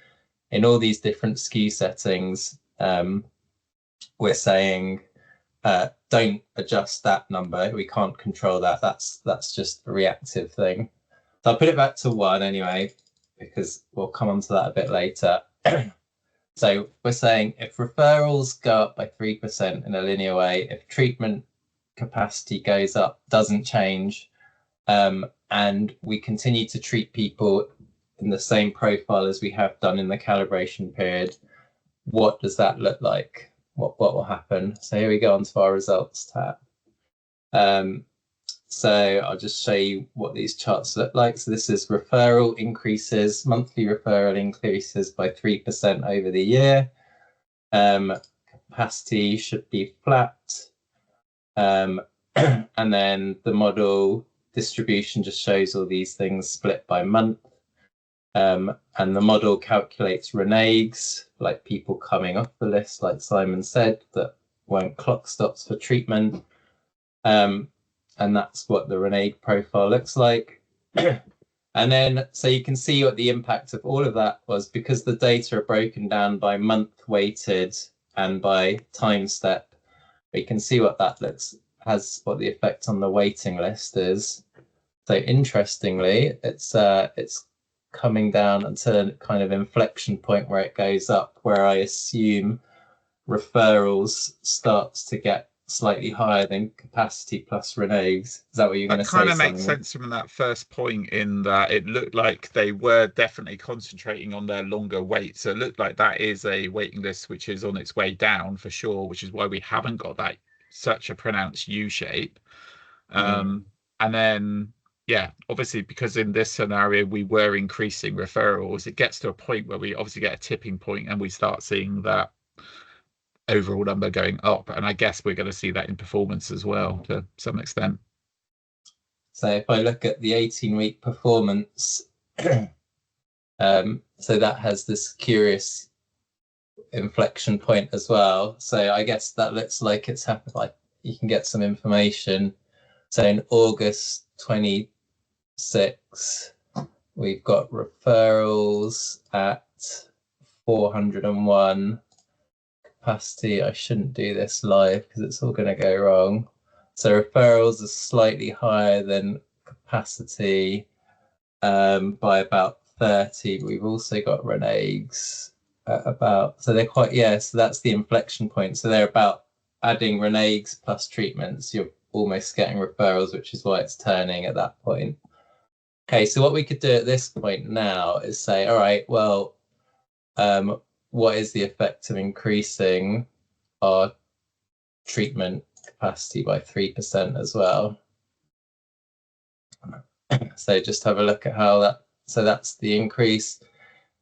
in all these different skew settings, we're saying don't adjust that number. We can't control that. That's just a reactive thing. So I'll put it back to 1 anyway, because we'll come on to that a bit later. So we're saying if referrals go up by 3% in a linear way, if treatment capacity goes up, doesn't change, and we continue to treat people in the same profile as we have done in the calibration period, what does that look like? What will happen? So here we go onto our results tab. So I'll just show you what these charts look like. So this is referral increases, monthly referral increases by 3% over the year. Capacity should be flat. And then the model distribution just shows all these things split by month. And the model calculates reneges, like people coming off the list, like Simon said, that weren't clock stops for treatment. And that's what the renege profile looks like. And then, so you can see what the impact of all of that was, because the data are broken down by month weighted and by time step. We can see what that has, what the effect on the waiting list is. So interestingly, it's coming down until a kind of inflection point where it goes up, where I assume referrals starts to get slightly higher than capacity plus Renegs. Is that what you're going to say? That kind of makes sense from that first point, in that it looked like they were definitely concentrating on their longer wait. So it looked like that is a waiting list which is on its way down for sure, which is why we haven't got that such a pronounced U shape. And then, yeah, obviously, because in this scenario we were increasing referrals, it gets to a point where we obviously get a tipping point and we start seeing that overall number going up. And I guess we're going to see that in performance as well to some extent. So if I look at the 18-week performance, so that has this curious inflection point as well. So I guess that looks like it's happened, like you can get some information. So in August 26, we've got referrals at 401. Capacity, I shouldn't do this live because it's all going to go wrong. So referrals are slightly higher than capacity by about 30. We've also got Renegs at about, so they're quite, so that's the inflection point. So they're about adding Renegs plus treatments. You're almost getting referrals, which is why it's turning at that point. Okay, so what we could do at this point now is say, all right, well, what is the effect of increasing our treatment capacity by 3% as well? So just have a look at how that, so that's the increase.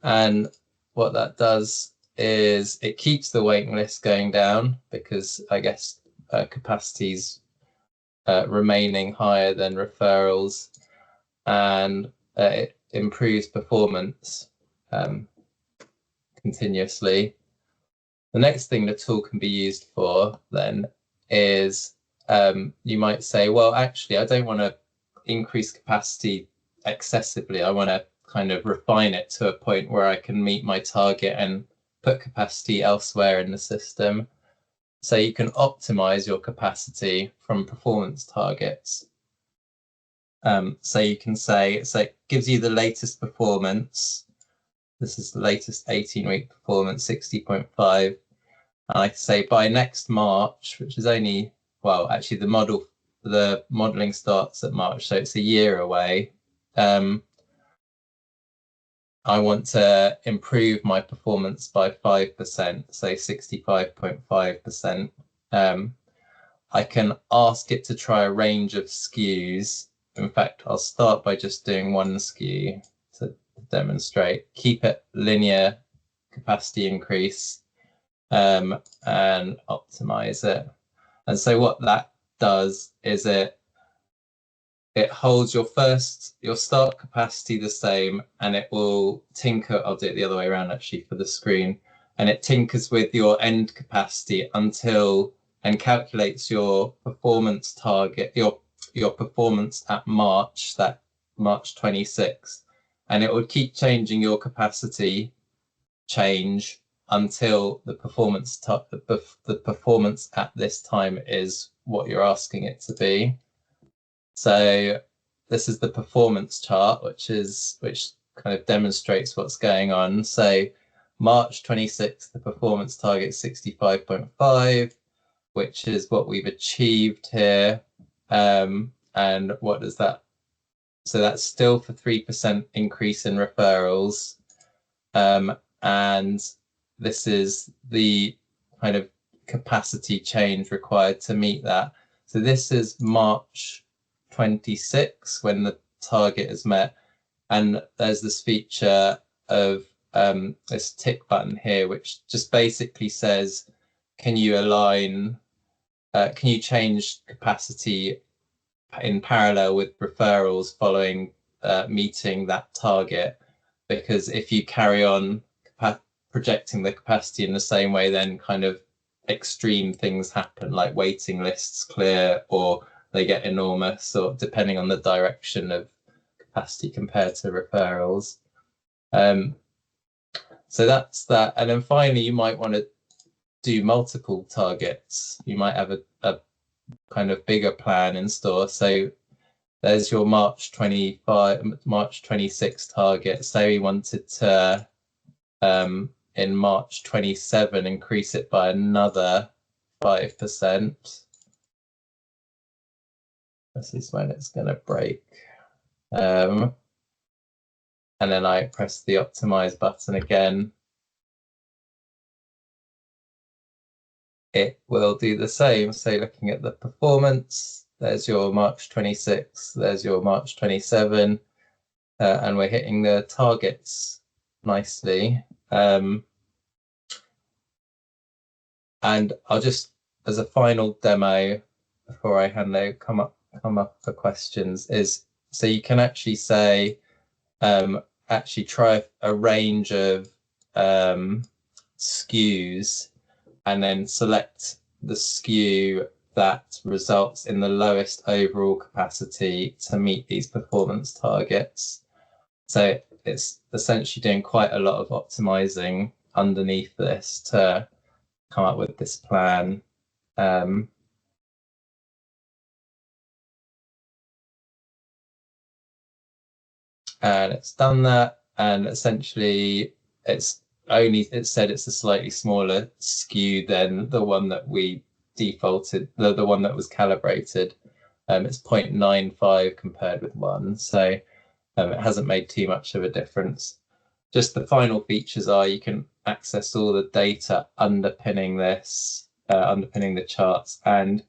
And what that does is it keeps the waiting list going down because I guess capacity's remaining higher than referrals, and it improves performance continuously. The next thing the tool can be used for then is you might say, well, actually, I don't want to increase capacity excessively. I want to kind of refine it to a point where I can meet my target and put capacity elsewhere in the system. So you can optimize your capacity from performance targets. So you can say, so it gives you the latest performance. This is the latest 18-week performance, 60.5. And I can say by next March, which is only, well, actually the modeling starts at March, so it's a year away. I want to improve my performance by 5%, say 65.5%. I can ask it to try a range of SKUs. In fact, I'll start by just doing one SKU to demonstrate. Keep it linear capacity increase and optimize it. And so what that does is it holds your start capacity the same, and it will tinker. I'll do it the other way around actually for the screen, and it tinkers with your end capacity and calculates your performance target, your performance at March, that March 26th, and it would keep changing your capacity change until the performance at this time is what you're asking it to be. So this is the performance chart, which kind of demonstrates what's going on. So March 26th, the performance target is 65.5, which is what we've achieved here. And what does that? So that's still for 3% increase in referrals. And this is the kind of capacity change required to meet that. So this is March 26 when the target is met, and there's this feature of this tick button here, which just basically says, can you change capacity in parallel with referrals following meeting that target? Because if you carry on projecting the capacity in the same way, then kind of extreme things happen, like waiting lists clear, or they get enormous, or depending on the direction of capacity compared to referrals. So that's that. And then finally, you might want to do multiple targets. You might have a kind of bigger plan in store. So there's your March 26 target. Say we wanted to in March 27 increase it by another 5%. This is when it's going to break. And then I press the optimize button again. It will do the same. So looking at the performance, there's your March 26, there's your March 27, and we're hitting the targets nicely. And I'll just, as a final demo, before I hand over, come up for questions, is so you can actually say, actually try a range of SKUs and then select the SKU that results in the lowest overall capacity to meet these performance targets. So it's essentially doing quite a lot of optimizing underneath this to come up with this plan. And it's done that, and essentially it said it's a slightly smaller SKU than the one that we defaulted, the one that was calibrated. It's 0.95 compared with 1, so it hasn't made too much of a difference. Just the final features are you can access all the data underpinning this, underpinning the charts, and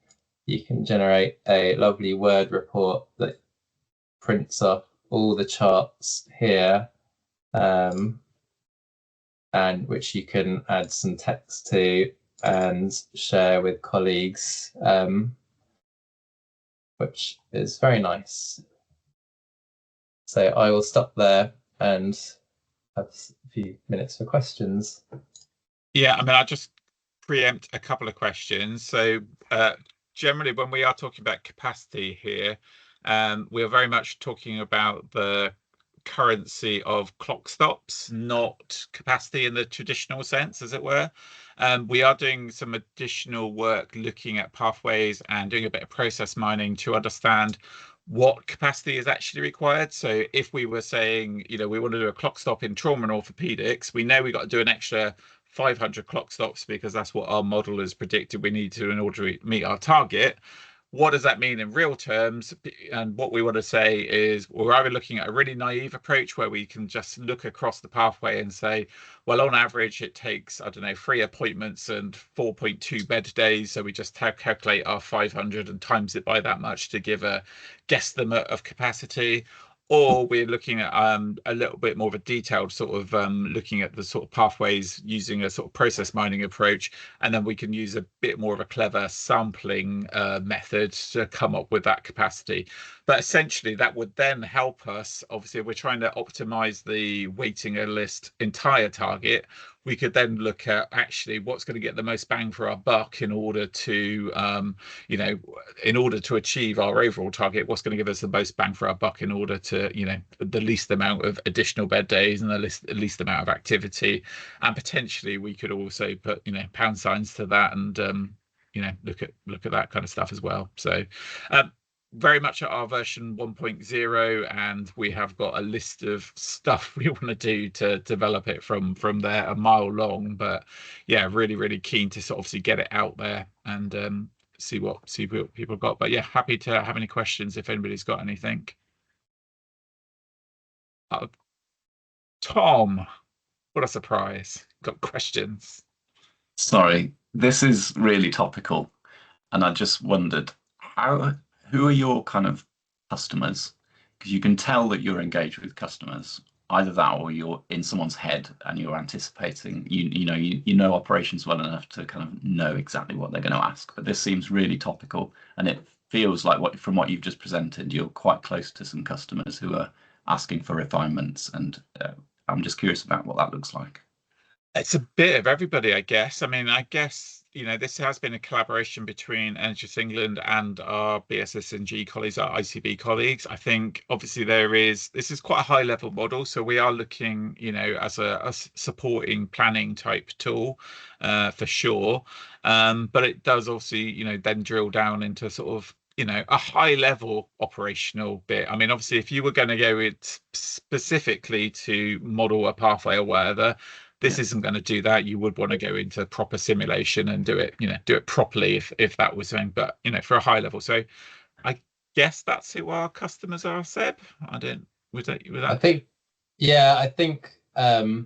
you can generate a lovely Word report that prints off all the charts here, and which you can add some text to and share with colleagues, which is very nice. So I will stop there and have a few minutes for questions. Yeah, I mean, I'll just preempt a couple of questions. So generally, when we are talking about capacity here, we are very much talking about the currency of clock stops, not capacity in the traditional sense, as it were. We are doing some additional work looking at pathways and doing a bit of process mining to understand what capacity is actually required. So if we were saying, you know, we want to do a clock stop in trauma and orthopedics, we know we got to do an extra 500 clock stops because that's what our model has predicted we need to in order to meet our target. What does that mean in real terms? And what we want to say is we're either looking at a really naive approach where we can just look across the pathway and say, well, on average, it takes, I don't know, 3 appointments and 4.2 bed days. So we just calculate our 500 and times it by that much to give a guesstimate of capacity. Or we're looking at a little bit more of a detailed sort of looking at the sort of pathways using a sort of process mining approach, and then we can use a bit more of a clever sampling method to come up with that capacity. But essentially that would then help us, obviously if we're trying to optimize the waiting list entire target, we could then look at actually what's going to get the most bang for our buck in order to you know, in order to achieve our overall target, what's going to give us the most bang for our buck in order to, you know, the least amount of additional bed days and the least amount of activity. And potentially we could also put, you know, pound signs to that and you know, look at that kind of stuff as well. So very much at our version 1.0, and we have got a list of stuff we want to do to develop it from there, a mile long. But yeah, really keen to sort of obviously get it out there and see what people got. But yeah, happy to have any questions if anybody's got anything. Tom, what a surprise, got questions. Sorry, this is really topical, and I just wondered who are your kind of customers? Because you can tell that you're engaged with customers, either that or you're in someone's head and you're anticipating, you know operations well enough to kind of know exactly what they're going to ask. But this seems really topical, and it feels like from what you've just presented, you're quite close to some customers who are asking for refinements, and I'm just curious about what that looks like. It's a bit of everybody, I guess. I mean, I guess, you know, this has been a collaboration between NHS England and our BSS&G colleagues, our ICB colleagues. I think obviously this is quite a high level model. So we are looking, you know, as a supporting planning type tool for sure. But it does obviously, you know, then drill down into sort of, you know, a high level operational bit. I mean, obviously, if you were going to go it specifically to model a pathway or whatever, this isn't going to do that. You would want to go into proper simulation and do it, you know, do it properly if that was something. But, you know, for a high level. So I guess that's who our customers are, Seb? I don't. Was that? I think, yeah, I think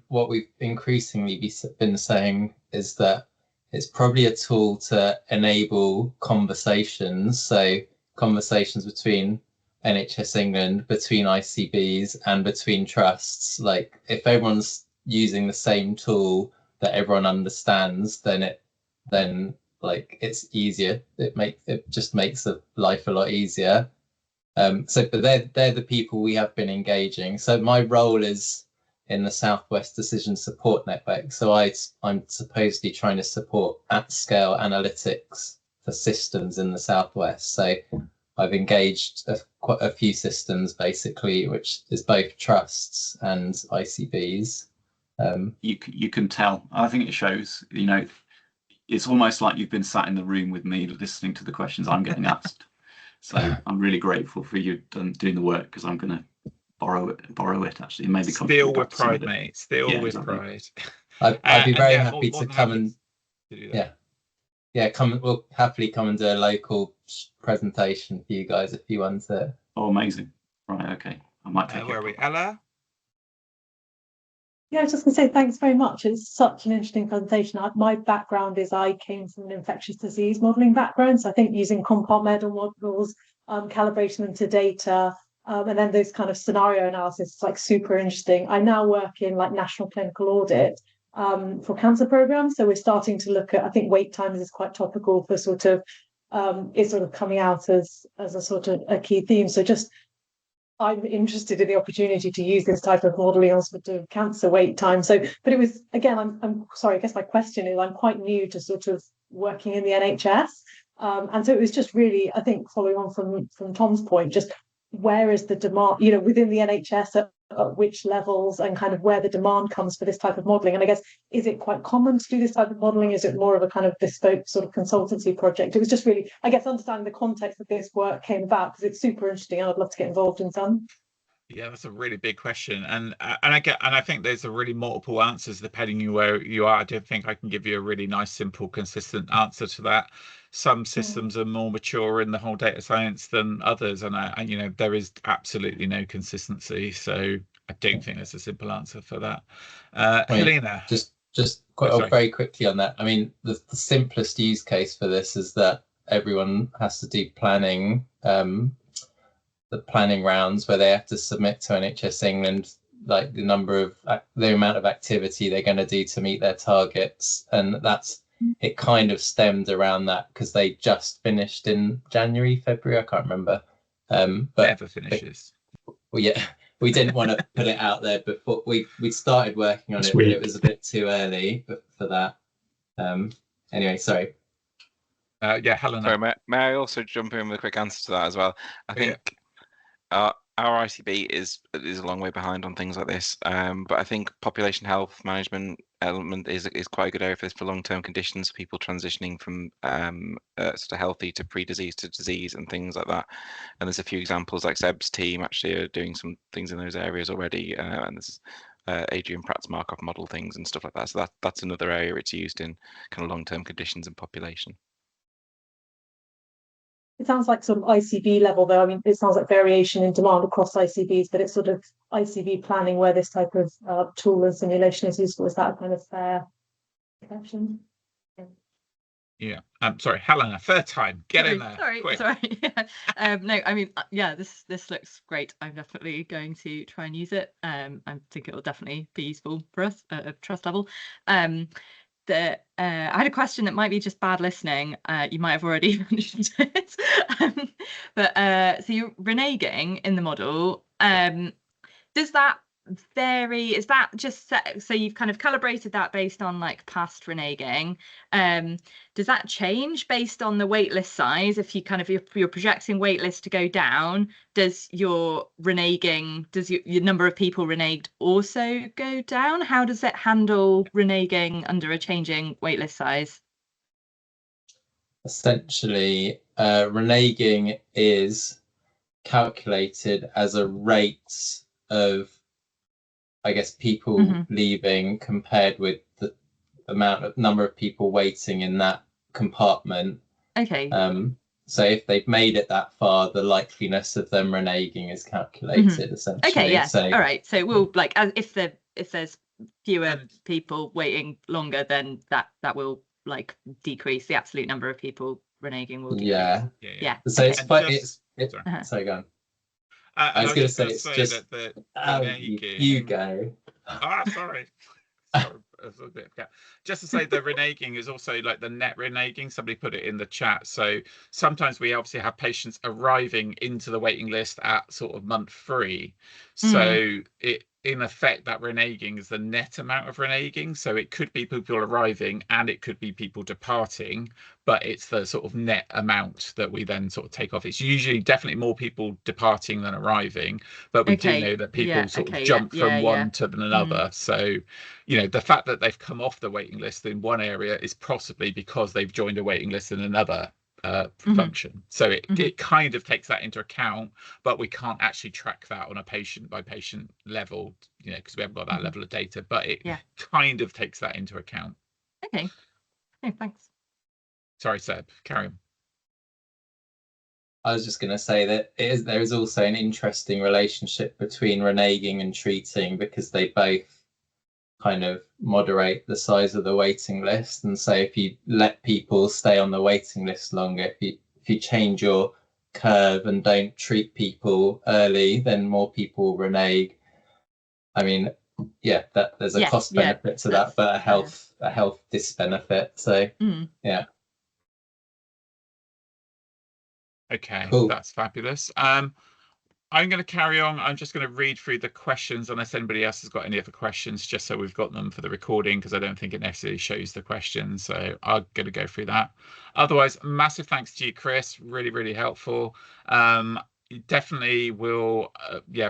what we've increasingly been saying is that it's probably a tool to enable conversations. So conversations between NHS England, between ICBs, and between trusts. Like if everyone's using the same tool that everyone understands, then like it's easier. It just makes the life a lot easier. But they're the people we have been engaging. So my role is in the Southwest Decision Support Network. So I'm supposedly trying to support at scale analytics for systems in the Southwest. So I've engaged quite a few systems basically, which is both trusts and ICBs. You can tell. I think it shows. You know, it's almost like you've been sat in the room with me listening to the questions I'm getting asked. So I'm really grateful for you doing the work, because I'm going to borrow it actually. Maybe still with pride, mate. Still with pride. I'd be very happy to come and we'll happily come and do a local presentation for you guys if you want it. Oh, amazing! Right, okay. I might take where are we, Ella? Yeah, I was just going to say thanks very much. It's such an interesting presentation. My background is I came from an infectious disease modelling background, so I think using compartmental models, calibrating them to data, and then those kind of scenario analysis is like super interesting. I now work in like national clinical audit for cancer programs, so we're starting to look at, I think wait times is quite topical for sort of it's sort of coming out as a sort of a key theme. So just I'm interested in the opportunity to use this type of modelling on sort of cancer wait time. So, but it was, again, I'm sorry, I guess my question is, I'm quite new to sort of working in the NHS. And so it was just really, I think, following on from Tom's point, just where is the demand, you know, within the NHS, at which levels, and kind of where the demand comes for this type of modelling. And I guess, is it quite common to do this type of modelling? Is it more of a kind of bespoke sort of consultancy project? It was just really, I guess, understanding the context that this work came about, because it's super interesting and I'd love to get involved in some. Yeah, that's a really big question, and I think there's a really multiple answers depending on where you are. I don't think I can give you a really nice, simple, consistent answer to that. Some systems are more mature in the whole data science than others, and I you know, there is absolutely no consistency. So I don't think there's a simple answer for that. Helena, just quite very quickly on that. I mean, the simplest use case for this is that everyone has to do planning. The planning rounds where they have to submit to NHS England like the amount of activity they're going to do to meet their targets, and it kind of stemmed around that because they just finished in January, February, I can't remember. But never finishes. Well, yeah, we didn't want to put it out there before we started working on it, but it was a bit too early for that. Anyway, sorry. Yeah, Helena. Sorry, may I also jump in with a quick answer to that as well? I think our ICB is a long way behind on things like this, but I think population health management element is quite a good area for this, for long-term conditions, people transitioning from sort of healthy to pre-disease to disease and things like that. And there's a few examples, like Seb's team actually are doing some things in those areas already, and there's Adrian Pratt's Markov model things and stuff like that. So that's another area it's used in, kind of long-term conditions and population. It sounds like sort of ICB level, though. I mean, it sounds like variation in demand across ICBs, but it's sort of ICB planning where this type of tool and simulation is useful. Is that a kind of fair reflection? Yeah. Sorry, Helena, third time. Get in there. Sorry. Yeah. No, I mean, yeah, this looks great. I'm definitely going to try and use it. I think it will definitely be useful for us at trust level. I had a question that might be just bad listening. You might have already mentioned it. So you're reneging in the model. Does that vary? Is that just set, so you've kind of calibrated that based on like past reneging? Does that change based on the waitlist size? If you kind of you're projecting waitlist to go down, does your reneging, does your number of people reneged also go down? How does it handle reneging under a changing waitlist size? Essentially, reneging is calculated as a rate of, I guess, people leaving compared with the number of people waiting in that compartment. Okay. so if they've made it that far, the likeliness of them reneging is calculated essentially. Okay, yeah. So all right. So we'll like if there's fewer people waiting longer, then that will like decrease the absolute number of people reneging will decrease. Yeah. So it's quite sorry, go on. I was going to say it's just that the reneging. You go. Sorry. Just to say, the reneging is also like the net reneging. Somebody put it in the chat. So sometimes we obviously have patients arriving into the waiting list at sort of month 3. So it, in effect, that reneging is the net amount of reneging. So it could be people arriving and it could be people departing, but it's the sort of net amount that we then sort of take off. It's usually definitely more people departing than arriving, but we do know that people sort of jump from one to another. So, you know, the fact that they've come off the waiting list in one area is possibly because they've joined a waiting list in another function. So it kind of takes that into account, but we can't actually track that on a patient by patient level, you know, because we haven't got that level of data, but it kind of takes that into account. Okay. Thanks. Sorry, Seb, carry on. I was just going to say that there is also an interesting relationship between reneging and treating, because they both kind of moderate the size of the waiting list. And so if you let people stay on the waiting list longer, if you change your curve and don't treat people early, then more people renege. I mean, yeah, that there's a cost benefit to that, but a health disbenefit. So yeah. Okay, cool. That's fabulous. I'm going to carry on. I'm just going to read through the questions unless anybody else has got any other questions, just so we've got them for the recording, because I don't think it necessarily shows the questions. So I'm going to go through that. Otherwise, massive thanks to you, Chris. Really, really helpful. Definitely will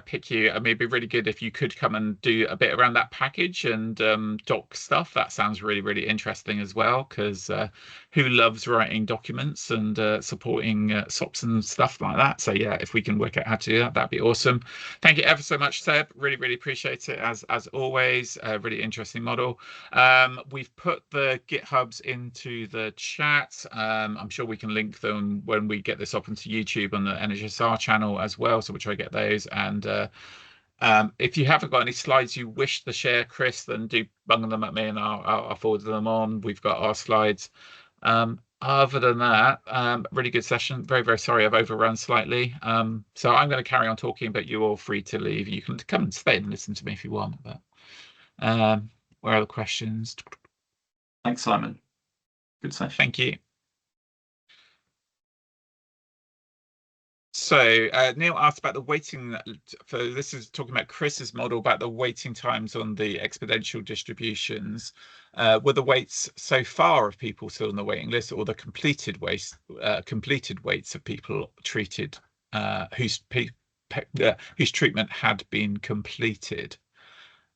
pick you. I mean, it'd be really good if you could come and do a bit around that package and doc stuff. That sounds really, really interesting as well, because who loves writing documents and supporting SOPs and stuff like that? So yeah, if we can work out how to do that, that'd be awesome. Thank you ever so much, Seb. Really, really appreciate it as always. Really interesting model. We've put the GitHubs into the chat. I'm sure we can link them when we get this up onto YouTube on the NHS-R channel as well, so we'll try to get those. And if you haven't got any slides you wish to share, Chris, then do bung them at me and I'll forward them on. We've got our slides. Other than that, really good session. Very, very sorry I've overrun slightly. So I'm going to carry on talking, but you're all free to leave. You can come and stay and listen to me if you want. But where are the questions? Thanks, Simon. Good session. Thank you. So Neil asked about the waiting for, this is talking about Chris's model about the waiting times on the exponential distributions. Were the waits so far of people still on the waiting list, or the completed waits of people treated whose treatment had been completed?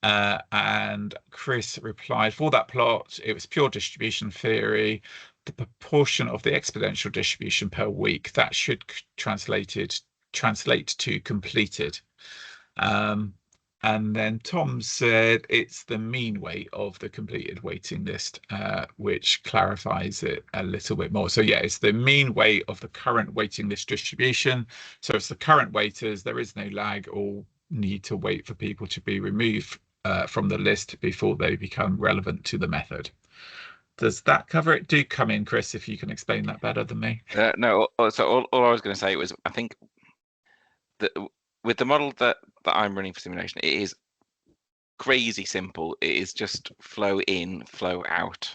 And Chris replied, for that plot, it was pure distribution theory. The proportion of the exponential distribution per week, that should translate to completed. And then Tom said it's the mean weight of the completed waiting list, which clarifies it a little bit more. So yeah, it's the mean weight of the current waiting list distribution. So it's the current waiters, there is no lag or need to wait for people to be removed from the list before they become relevant to the method. Does that cover it? Do come in, Chris, if you can explain that better than me. No, so all I was going to say was, I think that with the model that I'm running for simulation, it is crazy simple. It is just flow in, flow out.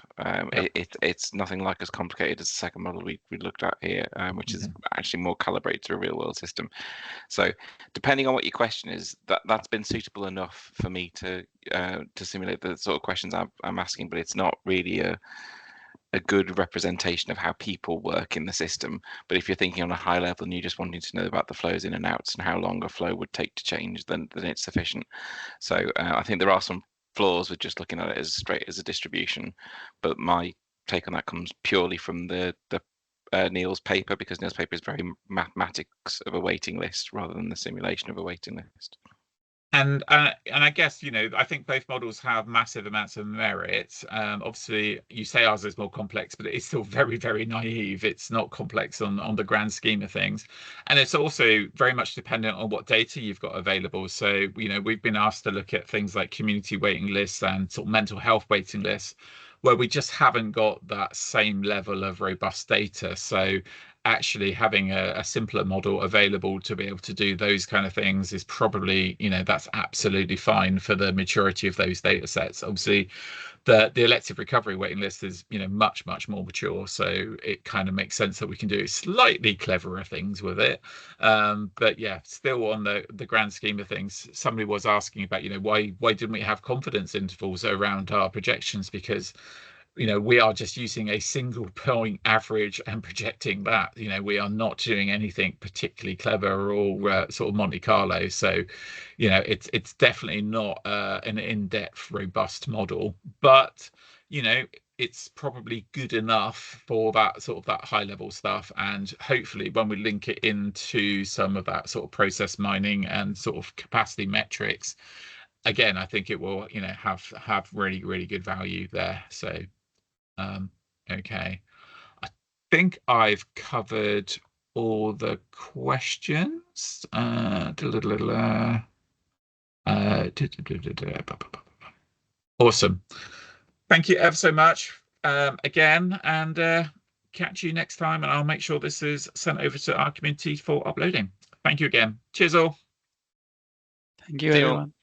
It's nothing like as complicated as the second model we looked at here, which is actually more calibrated to a real world system. So depending on what your question is, that's been suitable enough for me to simulate the sort of questions I'm asking, but it's not really a good representation of how people work in the system. But if you're thinking on a high level and you're just wanting to know about the flows in and outs and how long a flow would take to change, then it's sufficient. So I think there are some flaws with just looking at it as straight as a distribution, but my take on that comes purely from the Neil's paper, because Neil's paper is very mathematics of a waiting list rather than the simulation of a waiting list. And I guess, you know, I think both models have massive amounts of merit. Obviously, you say ours is more complex, but it is still very, very naive. It's not complex on the grand scheme of things. And it's also very much dependent on what data you've got available. So, you know, we've been asked to look at things like community waiting lists and sort of mental health waiting lists, where we just haven't got that same level of robust data. So actually having a simpler model available to be able to do those kind of things is probably, you know, that's absolutely fine for the maturity of those data sets. Obviously, the elective recovery waiting list is, you know, much more mature, so it kind of makes sense that we can do slightly cleverer things with it. But yeah, still on the grand scheme of things, somebody was asking about, you know, why didn't we have confidence intervals around our projections? Because, you know, we are just using a single point average and projecting that. You know, we are not doing anything particularly clever or sort of Monte Carlo. So, you know, it's definitely not an in-depth, robust model, but, you know, it's probably good enough for that sort of that high level stuff. And hopefully when we link it into some of that sort of process mining and sort of capacity metrics, again, I think it will, you know, have really good value there. So okay, I think I've covered all the questions. Awesome. Thank you ever so much again, and catch you next time. And I'll make sure this is sent over to our community for uploading. Thank you again. Cheers all. Thank you, everyone.